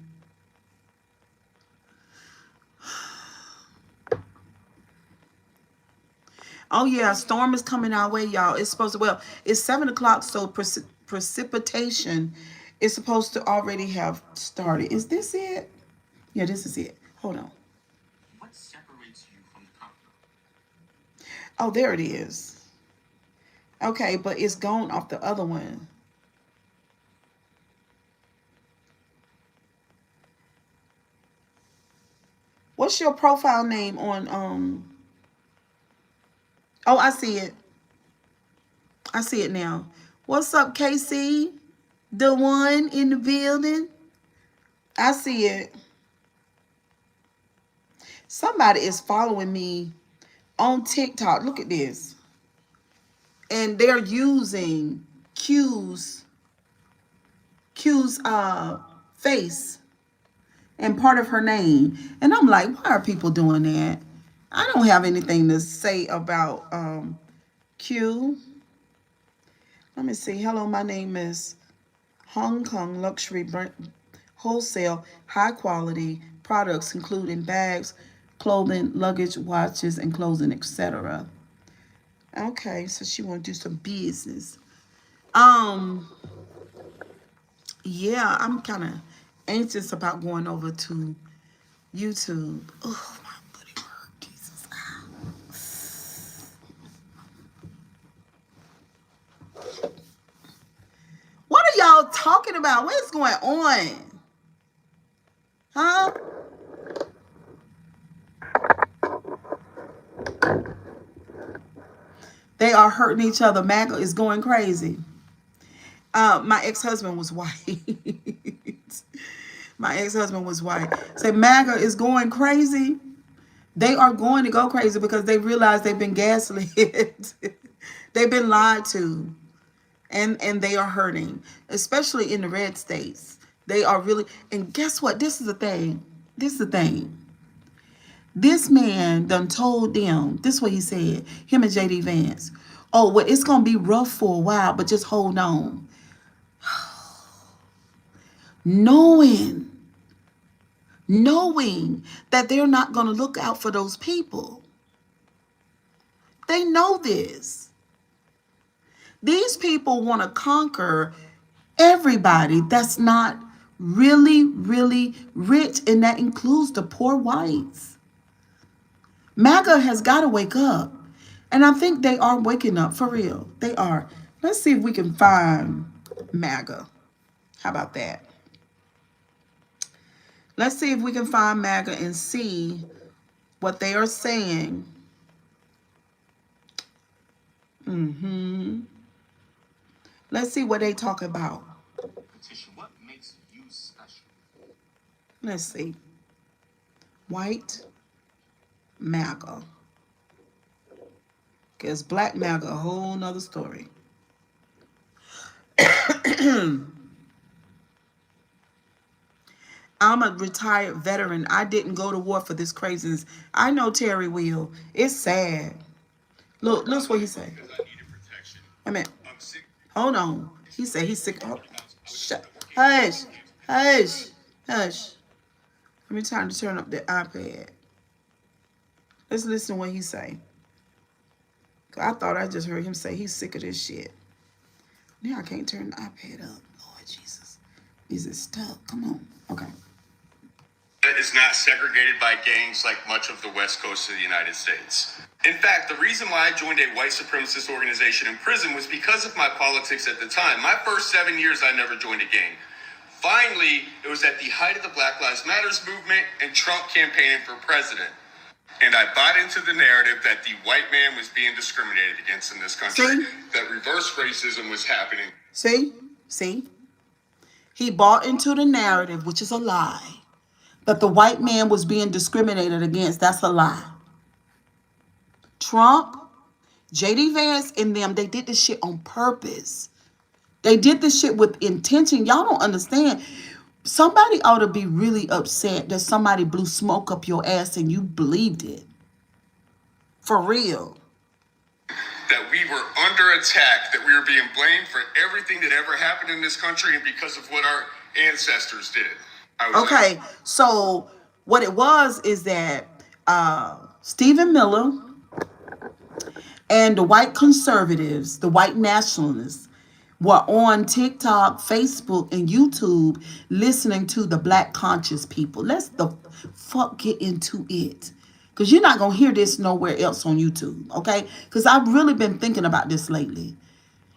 Oh yeah, storm is coming our way, y'all. It's supposed to, well, it's 7 o'clock, so precipitation is supposed to already have started. Is this it? Yeah, this is it. Hold on. What separates you from the company? Oh, there it is. Okay, but it's gone off the other one. What's your profile name on Oh, I see it. I see it now. What's up, KC? The one in the building? I see it. Somebody is following me on TikTok. Look at this. And they're using Q's face and part of her name. And I'm like, why are people doing that? I don't have anything to say about Q. Let me see. Hello, my name is Hong Kong Luxury Brand Wholesale, high quality products including bags, clothing, luggage, watches, and clothing, etc. Okay, so she want to do some business. Yeah, I'm kind of anxious about going over to YouTube. Oh, my booty hurt, Jesus. What are y'all talking about? What is going on? Huh? They are hurting each other. MAGA is going crazy. My ex-husband was white. My ex-husband was white. Say MAGA is going crazy. They are going to go crazy because they realize they've been gaslit. They've been lied to. And they are hurting, especially in the red states. They are really, and guess what? This is the thing. This man done told them, this is what he said, him and JD Vance. Oh, well, it's going to be rough for a while, but just hold on. knowing that they're not going to look out for those people. They know this. These people want to conquer everybody that's not really, really rich, and that includes the poor whites. MAGA has got to wake up. And I think they are waking up for real. They are. Let's see if we can find MAGA. How about that? Let's see if we can find MAGA and see what they are saying. Let's see what they talk about. Petition. What makes you special? Let's see. White MAGA. Because black MAGA, a whole nother story. I'm a retired veteran. I didn't go to war for this craziness. I know Terry will. It's sad. Look what he said. I mean, hold on. He said he's sick. Oh, shut. Hush. Hush. Hush. Let me try to turn up the iPad. Let's listen to what he say. I thought I just heard him say he's sick of this shit. Now I can't turn the iPad up. Lord Jesus. Is it stuck? Come on. Okay. Is not segregated by gangs like much of the West Coast of the United States. In fact, the reason why I joined a white supremacist organization in prison was because of my politics at the time. My first 7 years, I never joined a gang. Finally, it was at the height of the Black Lives Matters movement and Trump campaigning for president. And I bought into the narrative that the white man was being discriminated against in this country. See? That reverse racism was happening. See? He bought into the narrative, which is a lie, that the white man was being discriminated against. That's a lie. Trump, J.D. Vance, and them, they did this shit on purpose. They did this shit with intention. Y'all don't understand. Somebody ought to be really upset that somebody blew smoke up your ass and you believed it. For real. That we were under attack, that we were being blamed for everything that ever happened in this country and because of what our ancestors did. Okay, so what it was is that Stephen Miller and the white conservatives, the white nationalists, were on TikTok, Facebook, and YouTube listening to the black conscious people. Let's the fuck get into it. Because you're not going to hear this nowhere else on YouTube, okay? Because I've really been thinking about this lately.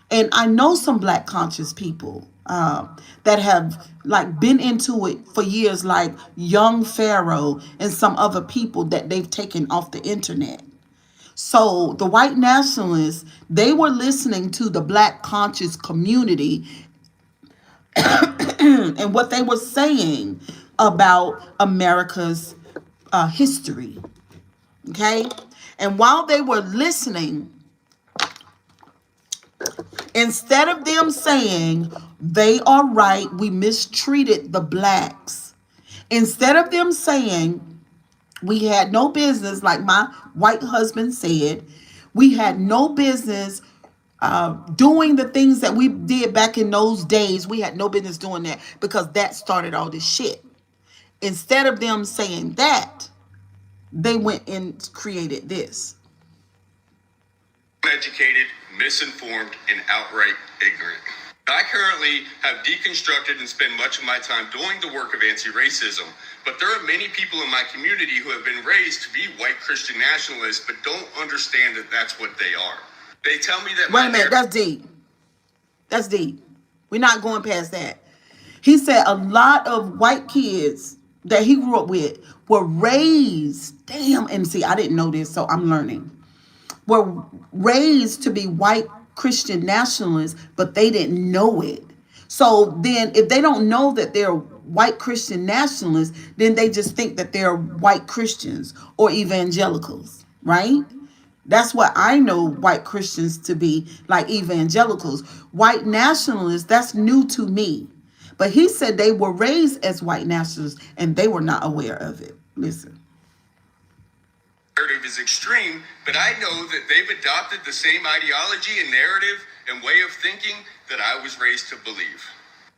And I know some black conscious people that have like been into it for years, like Young Pharaoh and some other people that they've taken off the internet. So the white nationalists, they were listening to the black conscious community and what they were saying about America's history. Okay? And while they were listening, instead of them saying, they are right, we mistreated the blacks. Instead of them saying, we had no business, like my white husband said, we had no business doing the things that we did back in those days. We had no business doing that because that started all this shit. Instead of them saying that, they went and created this. Uneducated, misinformed, and outright ignorant. I currently have deconstructed and spend much of my time doing the work of anti-racism, but there are many people in my community who have been raised to be white Christian nationalists, but don't understand that that's what they are. They tell me that... Wait a minute, that's deep. That's deep. We're not going past that. He said a lot of white kids that he grew up with were raised, damn, and see, I didn't know this, so I'm learning, were raised to be white Christian nationalists, but they didn't know it. So then if they don't know that they're white Christian nationalists, then they just think that they're white Christians or evangelicals, right? That's what I know white Christians to be, like evangelicals. White nationalists, that's new to me. But he said they were raised as white nationalists and they were not aware of it. Listen. Narrative is extreme, but I know that they've adopted the same ideology and narrative and way of thinking that I was raised to believe.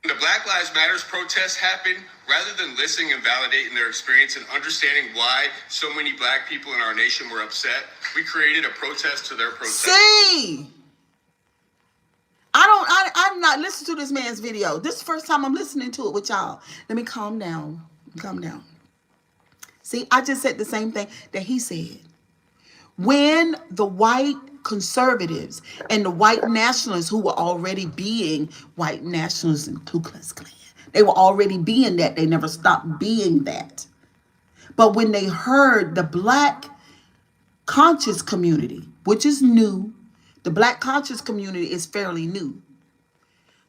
The Black Lives Matters protests happened, rather than listening and validating their experience and understanding why so many black people in our nation were upset, we created a protest to their protest. See, I'm not listening to this man's video. This is the first time I'm listening to it with y'all. Let me calm down. Calm down. See, I just said the same thing that he said. When the white conservatives and the white nationalists, who were already being white nationalists in Ku Klux Klan, they were already being that. They never stopped being that. But when they heard the black conscious community, which is new, the black conscious community is fairly new.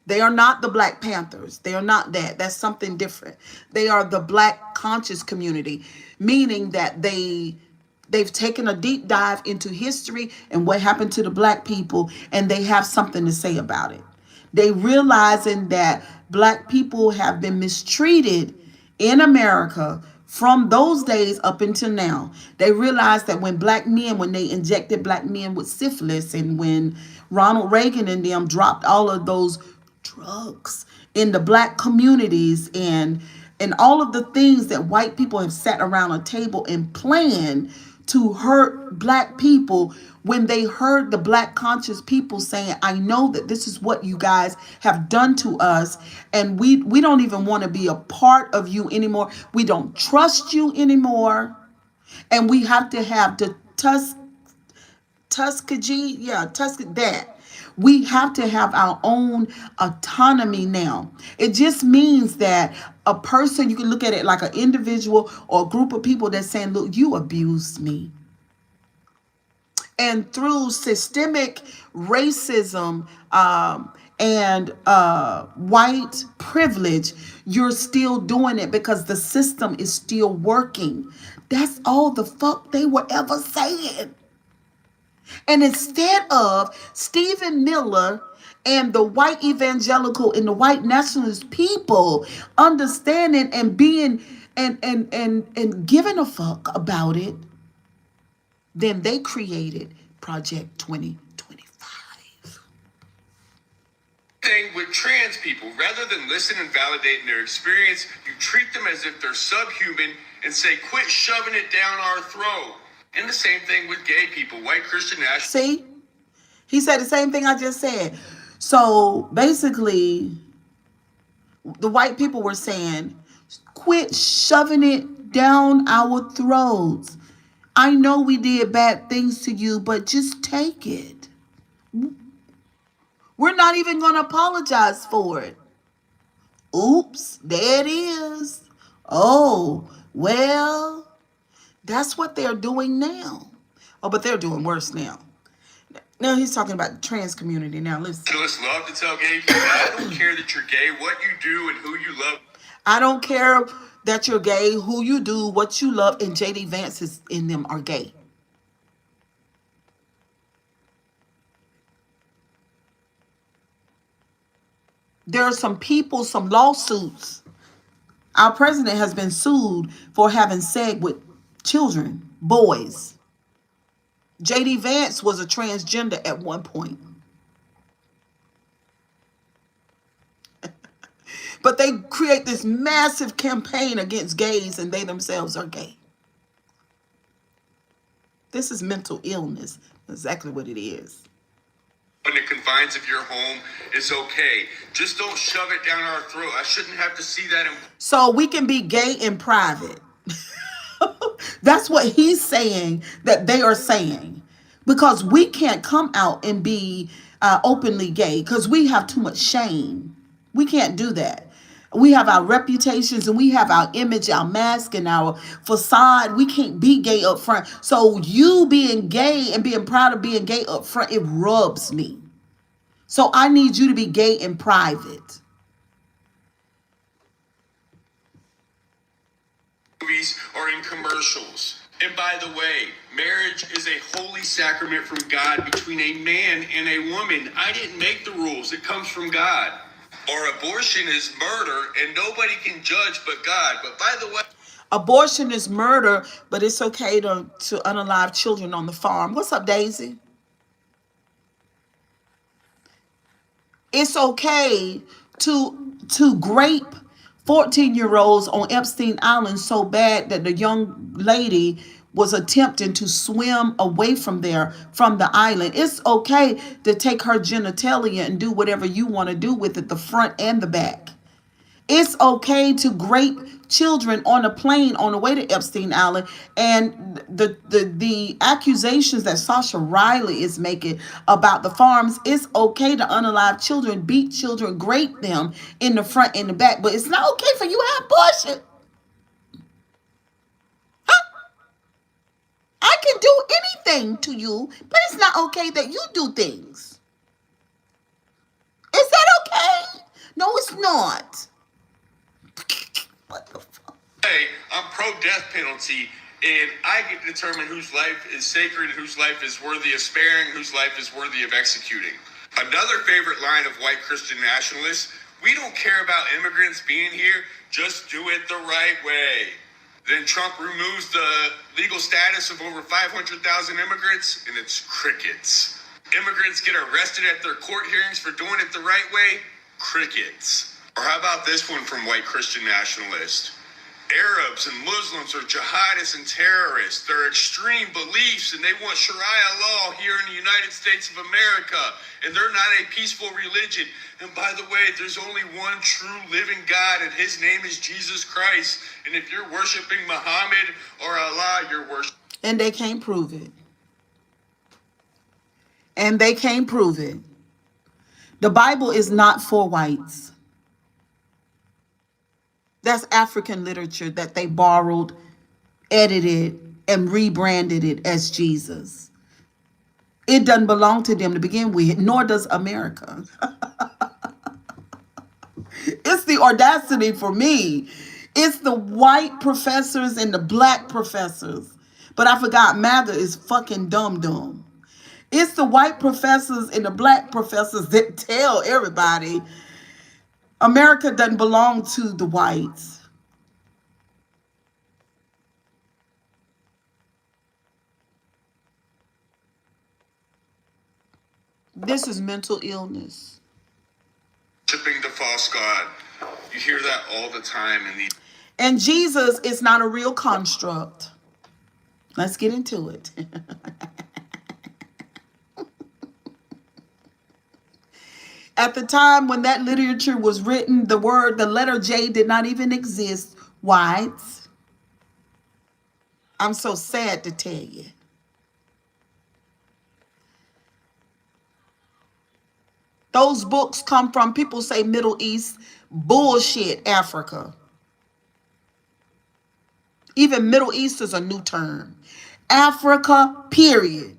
They are not the Black Panthers. They are not that. That's something different. They are the black conscious community, meaning that they've taken a deep dive into history and what happened to the black people, and they have something to say about it. They realizing that black people have been mistreated in America from those days up until now. They realized that when they injected black men with syphilis, and when Ronald Reagan and them dropped all of those drugs in the black communities, and all of the things that white people have sat around a table and planned to hurt black people, when they heard the black conscious people saying, I know that this is what you guys have done to us, and we don't even want to be a part of you anymore. We don't trust you anymore. And we have to have the that. We have to have our own autonomy now. It just means that a person, you can look at it like an individual or a group of people that's saying, look, you abused me. And through systemic racism and white privilege, you're still doing it because the system is still working. That's all the fuck they were ever saying. And instead of Stephen Miller and the white evangelical and the white nationalist people understanding and being and giving a fuck about it, then they created Project 2025. Thing with trans people, rather than listen and validating their experience, you treat them as if they're subhuman and say, quit shoving it down our throat. And the same thing with gay people, white Christian nationalists. See? He said the same thing I just said. So basically, the white people were saying, quit shoving it down our throats. I know we did bad things to you, but just take it. We're not even going to apologize for it. Oops, there it is. Oh, well, that's what they're doing now. Oh, but they're doing worse now. Now he's talking about the trans community. Now listen. Just love to tell gay people, I don't care that you're gay, what you do and who you love. I don't care that you're gay, who you do, what you love, and JD Vance's in them are gay. There are some people, some lawsuits. Our president has been sued for having sex with children, boys. JD Vance was a transgender at one point. But they create this massive campaign against gays, and they themselves are gay. This is mental illness. Exactly what it is. In the confines of your home is okay. Just don't shove it down our throat. I shouldn't have to see that. So we can be gay in private. That's what he's saying that they are saying. Because we can't come out and be openly gay because we have too much shame. We can't do that. We have our reputations and we have our image, our mask and our facade. We can't be gay up front. So you being gay and being proud of being gay up front, it rubs me. So I need you to be gay in private. Movies or in commercials. And by the way, marriage is a holy sacrament from God between a man and a woman. I didn't make the rules. It comes from God. Or abortion is murder and nobody can judge but God. But by the way, abortion is murder, but it's okay to unalive children on the farm. What's up, Daisy? It's okay to grape 14-year-olds on Epstein Island so bad that the young lady was attempting to swim away from there, from the island. It's okay to take her genitalia and do whatever you want to do with it, the front and the back. It's okay to grape children on a plane on the way to Epstein Island. And the accusations that Sasha Riley is making about the farms, it's okay to unalive children, beat children, grape them in the front and the back. But it's not okay for you to have abortion. I can do anything to you, but it's not okay that you do things. Is that okay? No, it's not. What the fuck? Hey, I'm pro-death penalty, and I get to determine whose life is sacred, whose life is worthy of sparing, whose life is worthy of executing. Another favorite line of white Christian nationalists: we don't care about immigrants being here, just do it the right way. Then Trump removes the legal status of over 500,000 immigrants, and it's crickets. Immigrants get arrested at their court hearings for doing it the right way, crickets. Or how about this one from white Christian nationalists? Arabs and Muslims are jihadists and terrorists. They're extreme beliefs, and they want Sharia law here in the United States of America. And they're not a peaceful religion. And by the way, there's only one true living God, and his name is Jesus Christ. And if you're worshiping Muhammad or Allah, you're worshiping... And they can't prove it. And they can't prove it. The Bible is not for whites. That's African literature that they borrowed, edited, and rebranded it as Jesus. It doesn't belong to them to begin with, nor does America. It's the audacity for me. It's the white professors and the black professors. But I forgot MAGA is fucking dumb. It's the white professors and the black professors that tell everybody America doesn't belong to the whites. This is mental illness. Worshiping the false God. You hear that all the time in these... And Jesus is not a real construct. Let's get into it. At the time when that literature was written, the letter J did not even exist. Whites. I'm so sad to tell you. Those books come from, people say Middle East, bullshit, Africa. Even Middle East is a new term. Africa, period.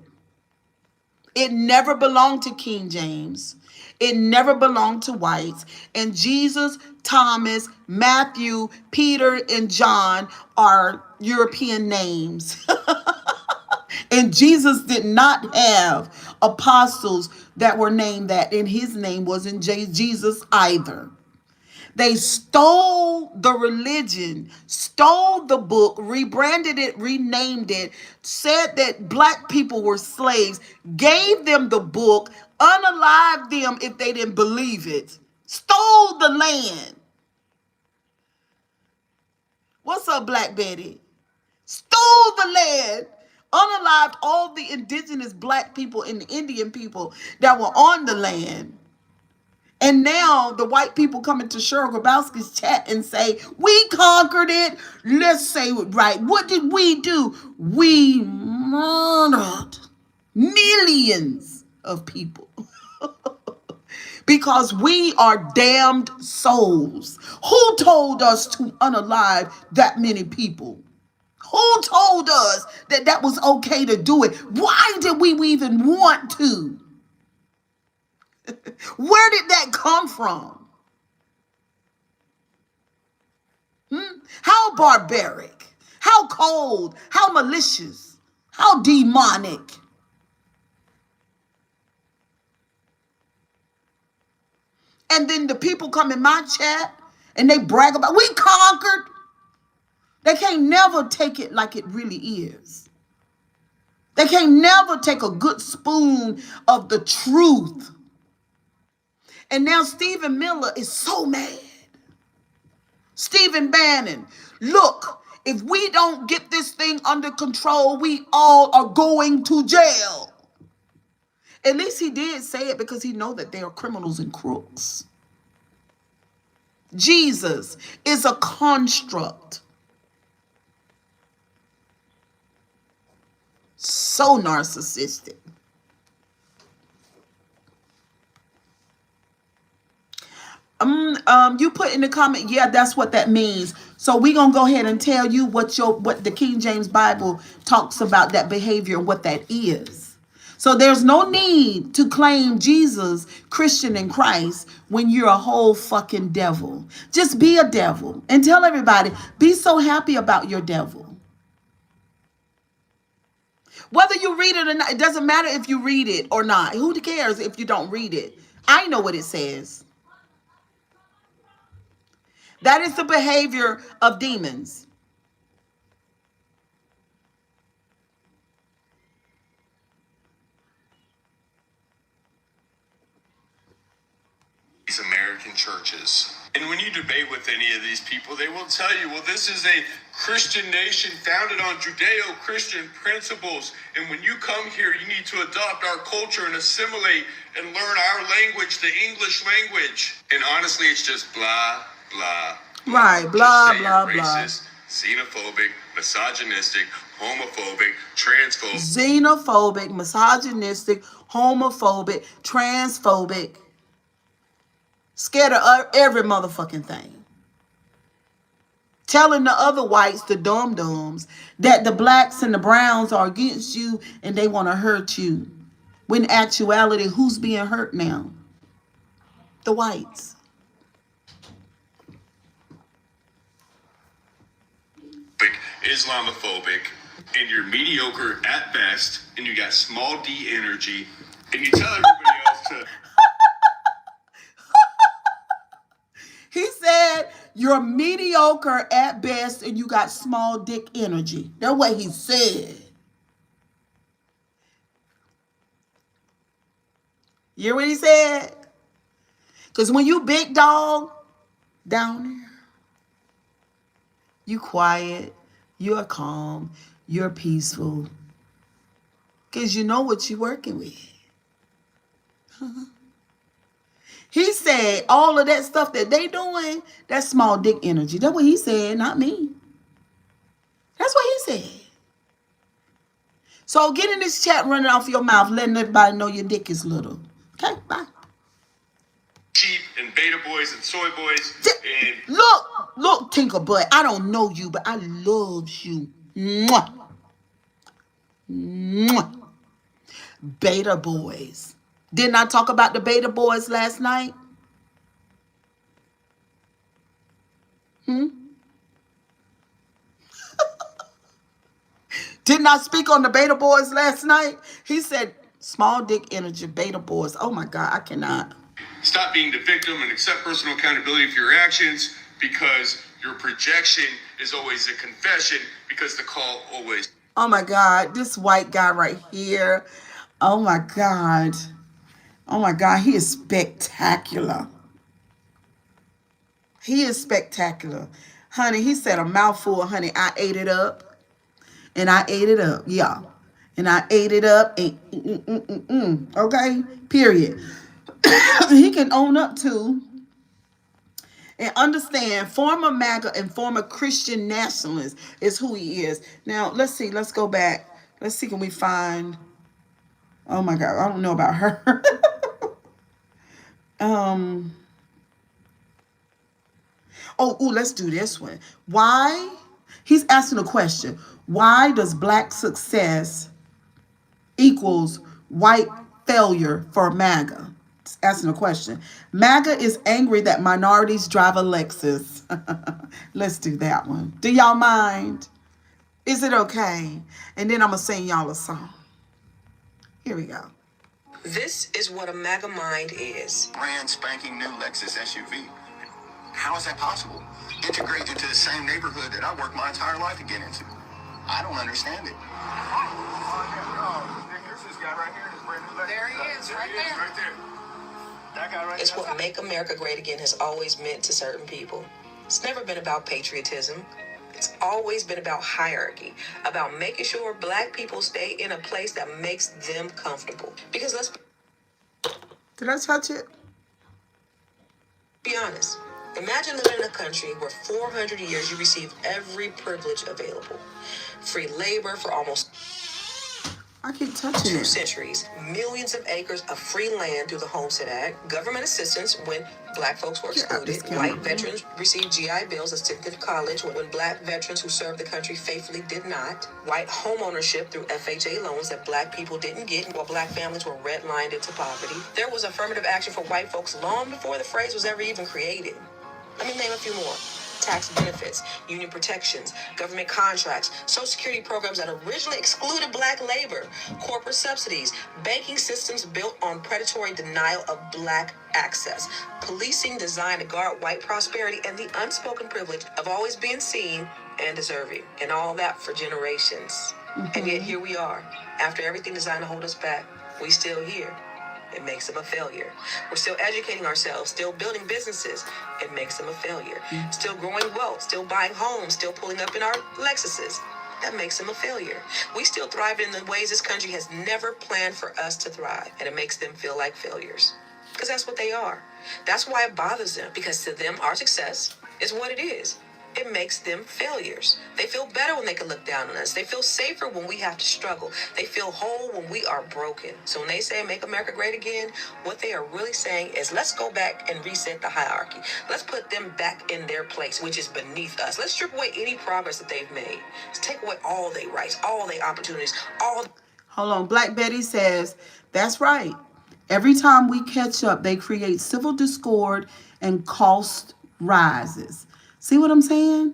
It never belonged to King James. It never belonged to whites. And Jesus, Thomas, Matthew, Peter, and John are European names. And Jesus did not have apostles that were named that, and his name wasn't Jesus either. They stole the religion, stole the book, rebranded it, renamed it, said that black people were slaves, gave them the book, unalived them if they didn't believe it, stole the land. What's up, Black Betty? Stole the land, unalived all the indigenous black people and the Indian people that were on the land. And now the white people come into Cheryl Grabowski's chat and say, we conquered it. Let's say it right. What did we do? We murdered millions of people. Because we are damned souls. Who told us to unalive that many people? Who told us that that was okay to do it? Why did we even want to? Where did that come from? How barbaric, how cold, how malicious, how demonic. And then the people come in my chat and they brag about, we conquered. They can't never take it like it really is. They can't never take a good spoon of the truth And now Stephen Miller is so mad. Stephen Bannon, look, if we don't get this thing under control, we all are going to jail. At least he did say it because he know that they are criminals and crooks. Jesus is a construct. So narcissistic. You put in the comment, yeah, that's what that means. So we're gonna go ahead and tell you what the King James Bible talks about that behavior and what that is. So there's no need to claim Jesus, Christian in Christ, when you're a whole fucking devil. Just be a devil and tell everybody, be so happy about your devil. Whether you read it or not, it doesn't matter if you read it or not. Who cares if you don't read it? I know what it says. That is the behavior of demons. These American churches. And when you debate with any of these people, they will tell you, well, this is a Christian nation founded on Judeo-Christian principles. And when you come here, you need to adopt our culture and assimilate and learn our language, the English language. And honestly, it's just blah, blah. Right, blah, just say blah, you're blah. racist, xenophobic, misogynistic, homophobic, transphobic. Xenophobic, misogynistic, homophobic, transphobic. Scared of every motherfucking thing. Telling the other whites, the dum-dums, that the blacks and the browns are against you and they want to hurt you. When in actuality, who's being hurt now? The whites. Islamophobic, and you're mediocre at best, and you got small d energy, and you tell everybody else to... He said, you're mediocre at best and you got small dick energy. That's what he said. You hear what he said? Because when you big dog down there, you quiet, you're calm, you're peaceful. Because you know what you're working with. He said all of that stuff that they doing, that's small dick energy. That's what he said, not me. That's what he said. So get in this chat running off your mouth, letting everybody know your dick is little. Okay, bye. Sheep and beta boys and soy boys and... Look, Tinker Butt, I don't know you, but I love you. Mwah. Mwah. Beta boys. Didn't I talk about the beta boys last night? Didn't I speak on the beta boys last night? He said, small dick energy, beta boys. Oh my God, I cannot. Stop being the victim and accept personal accountability for your actions, because your projection is always a confession, because the call always... Oh my God, this white guy right here. Oh my God. Oh my God, he is spectacular. He is spectacular. Honey, he said a mouthful, honey. I ate it up. And I ate it up, yeah. And I ate it up. And, okay, period. He can own up to and understand former MAGA and former Christian nationalist is who he is. Now, let's see. Let's go back. Let's see, can we find... Oh, my God. I don't know about her. Let's do this one. Why? He's asking a question. Why does black success equals white failure for MAGA? He's asking a question. MAGA is angry that minorities drive a Lexus. Let's do that one. Do y'all mind? Is it okay? And then I'm going to sing y'all a song. Here we go. This is what a MAGA mind is. Brand spanking new Lexus SUV. How is that possible? Integrate into the same neighborhood that I worked my entire life to get into. I don't understand it. Here's this guy right here in his brand new Lexus. There he is, right there. Right there. It's what Make America Great Again has always meant to certain people. It's never been about patriotism. It's always been about hierarchy, about making sure black people stay in a place that makes them comfortable. Because let's Did I touch it? be honest. Imagine living in a country where 400 years you receive every privilege available. Free labor for almost I keep touching 2 it. centuries, millions of acres of free land through the Homestead Act, government assistance when black folks were Get out this excluded, camera. white veterans received GI Bills as sent to college when black veterans who served the country faithfully did not, white home ownership through FHA loans that black people didn't get while black families were redlined into poverty. There was affirmative action for white folks long before the phrase was ever even created. Let me name a few more. Tax benefits, union protections, government contracts, Social Security programs that originally excluded black labor, corporate subsidies, banking systems built on predatory denial of black access, policing designed to guard white prosperity, and the unspoken privilege of always being seen and deserving, and all that for generations. And yet here we are. After everything designed to hold us back, we still here. It makes them a failure. We're still educating ourselves, still building businesses. It makes them a failure. Still growing wealth, still buying homes, still pulling up in our Lexuses. That makes them a failure. We still thrive in the ways this country has never planned for us to thrive. And it makes them feel like failures. Because that's what they are. That's why it bothers them. Because to them, our success is what it is. It makes them failures. They feel better when they can look down on us. They feel safer when we have to struggle. They feel whole when we are broken. So when they say make America great again, what they are really saying is let's go back and reset the hierarchy. Let's put them back in their place, which is beneath us. Let's strip away any progress that they've made. Let's take away all their rights, all their opportunities, all. Hold on. Black Betty says, that's right. Every time we catch up, they create civil discord and cost rises. See what I'm saying?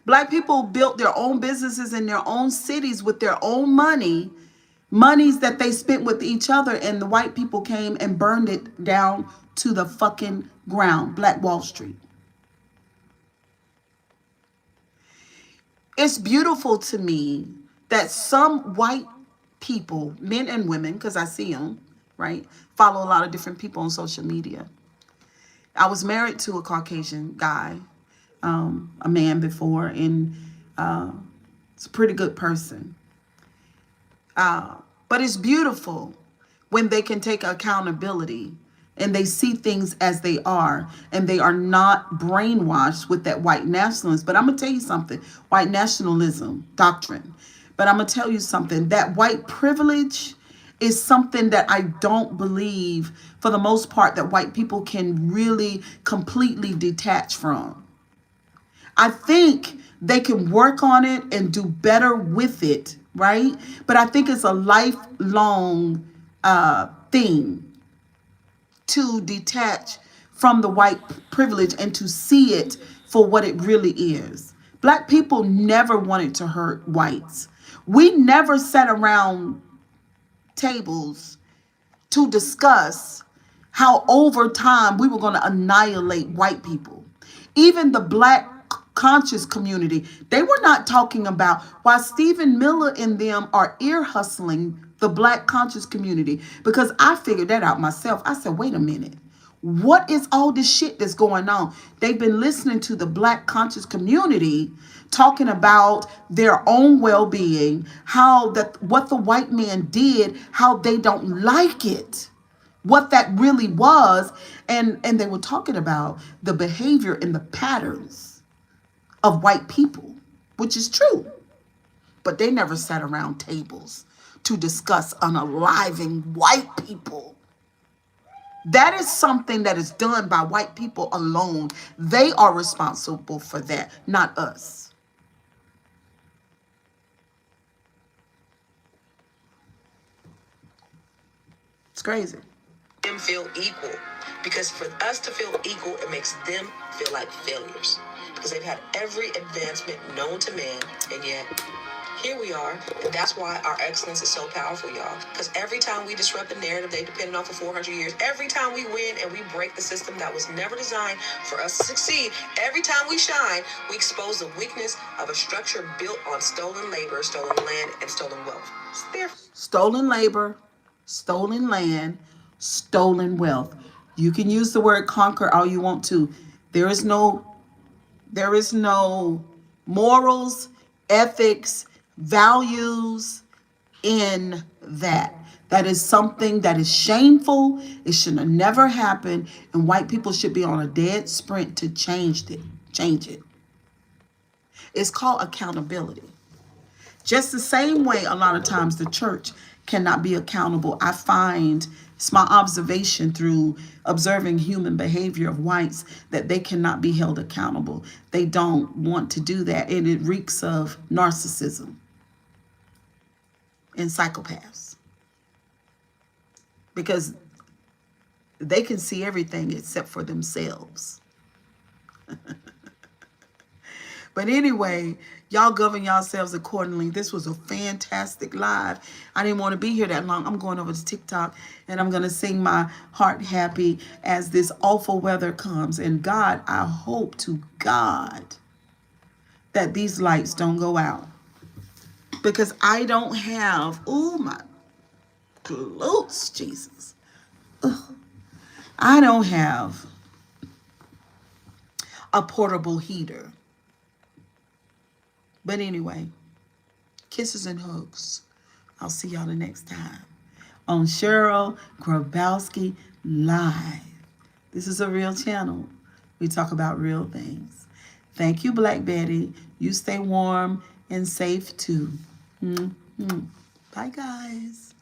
Black people built their own businesses in their own cities with their own money, monies that they spent with each other, and the white people came and burned it down to the fucking ground. Black Wall Street. It's beautiful to me that some white people, men and women, because I see them, right, follow a lot of different people on social media. I was married to a Caucasian guy, a man before, and it's a pretty good person. But it's beautiful when they can take accountability and they see things as they are, and they are not brainwashed with that white nationalism. But I'm going to tell you something, white nationalism doctrine. But I'm going to tell you something, that white privilege is something that I don't believe, for the most part, that white people can really completely detach from. I think they can work on it and do better with it, right? But I think it's a lifelong thing to detach from the white privilege and to see it for what it really is. Black people never wanted to hurt whites. We never sat around tables to discuss how over time we were going to annihilate white people. Even the black conscious community, they were not talking about, while Stephen Miller and them are ear hustling the black conscious community, because I figured that out myself. I said, wait a minute. What is all this shit that's going on? They've been listening to the black conscious community talking about their own well-being, how that what the white man did, how they don't like it, what that really was, and they were talking about the behavior and the patterns of white people, which is true. But they never sat around tables to discuss unaliving white people. That is something that is done by white people alone. They are responsible for that, not us. It's crazy. Them feel equal, because for us to feel equal, it makes them feel like failures, because they've had every advancement known to man, and yet here we are. And that's why our excellence is so powerful, y'all, because every time we disrupt the narrative they depended on for 400 years, every time we win and we break the system that was never designed for us to succeed, every time we shine, we expose the weakness of a structure built on stolen labor, stolen land, and stolen wealth. Stolen labor, stolen land, stolen wealth. You can use the word conquer all you want to. There is no morals, ethics, values in that. That is something that is shameful. It should have never happened, and white people should be on a dead sprint to change it. Change it. It's called accountability. Just the same way a lot of times the church cannot be accountable. I find it's my observation through observing human behavior of whites that they cannot be held accountable. They don't want to do that, and it reeks of narcissism and psychopaths because they can see everything except for themselves. But anyway, y'all govern yourselves accordingly. This was a fantastic live. I didn't want to be here that long. I'm going over to TikTok and I'm going to sing my heart happy as this awful weather comes. And God, I hope to God that these lights don't go out. Because I don't have, oh my glutes, Jesus. Ugh. I don't have a portable heater. But anyway, kisses and hugs. I'll see y'all the next time on Cheryl Grabowski Live. This is a real channel. We talk about real things. Thank you, Black Betty. You stay warm and safe too. Bye, guys.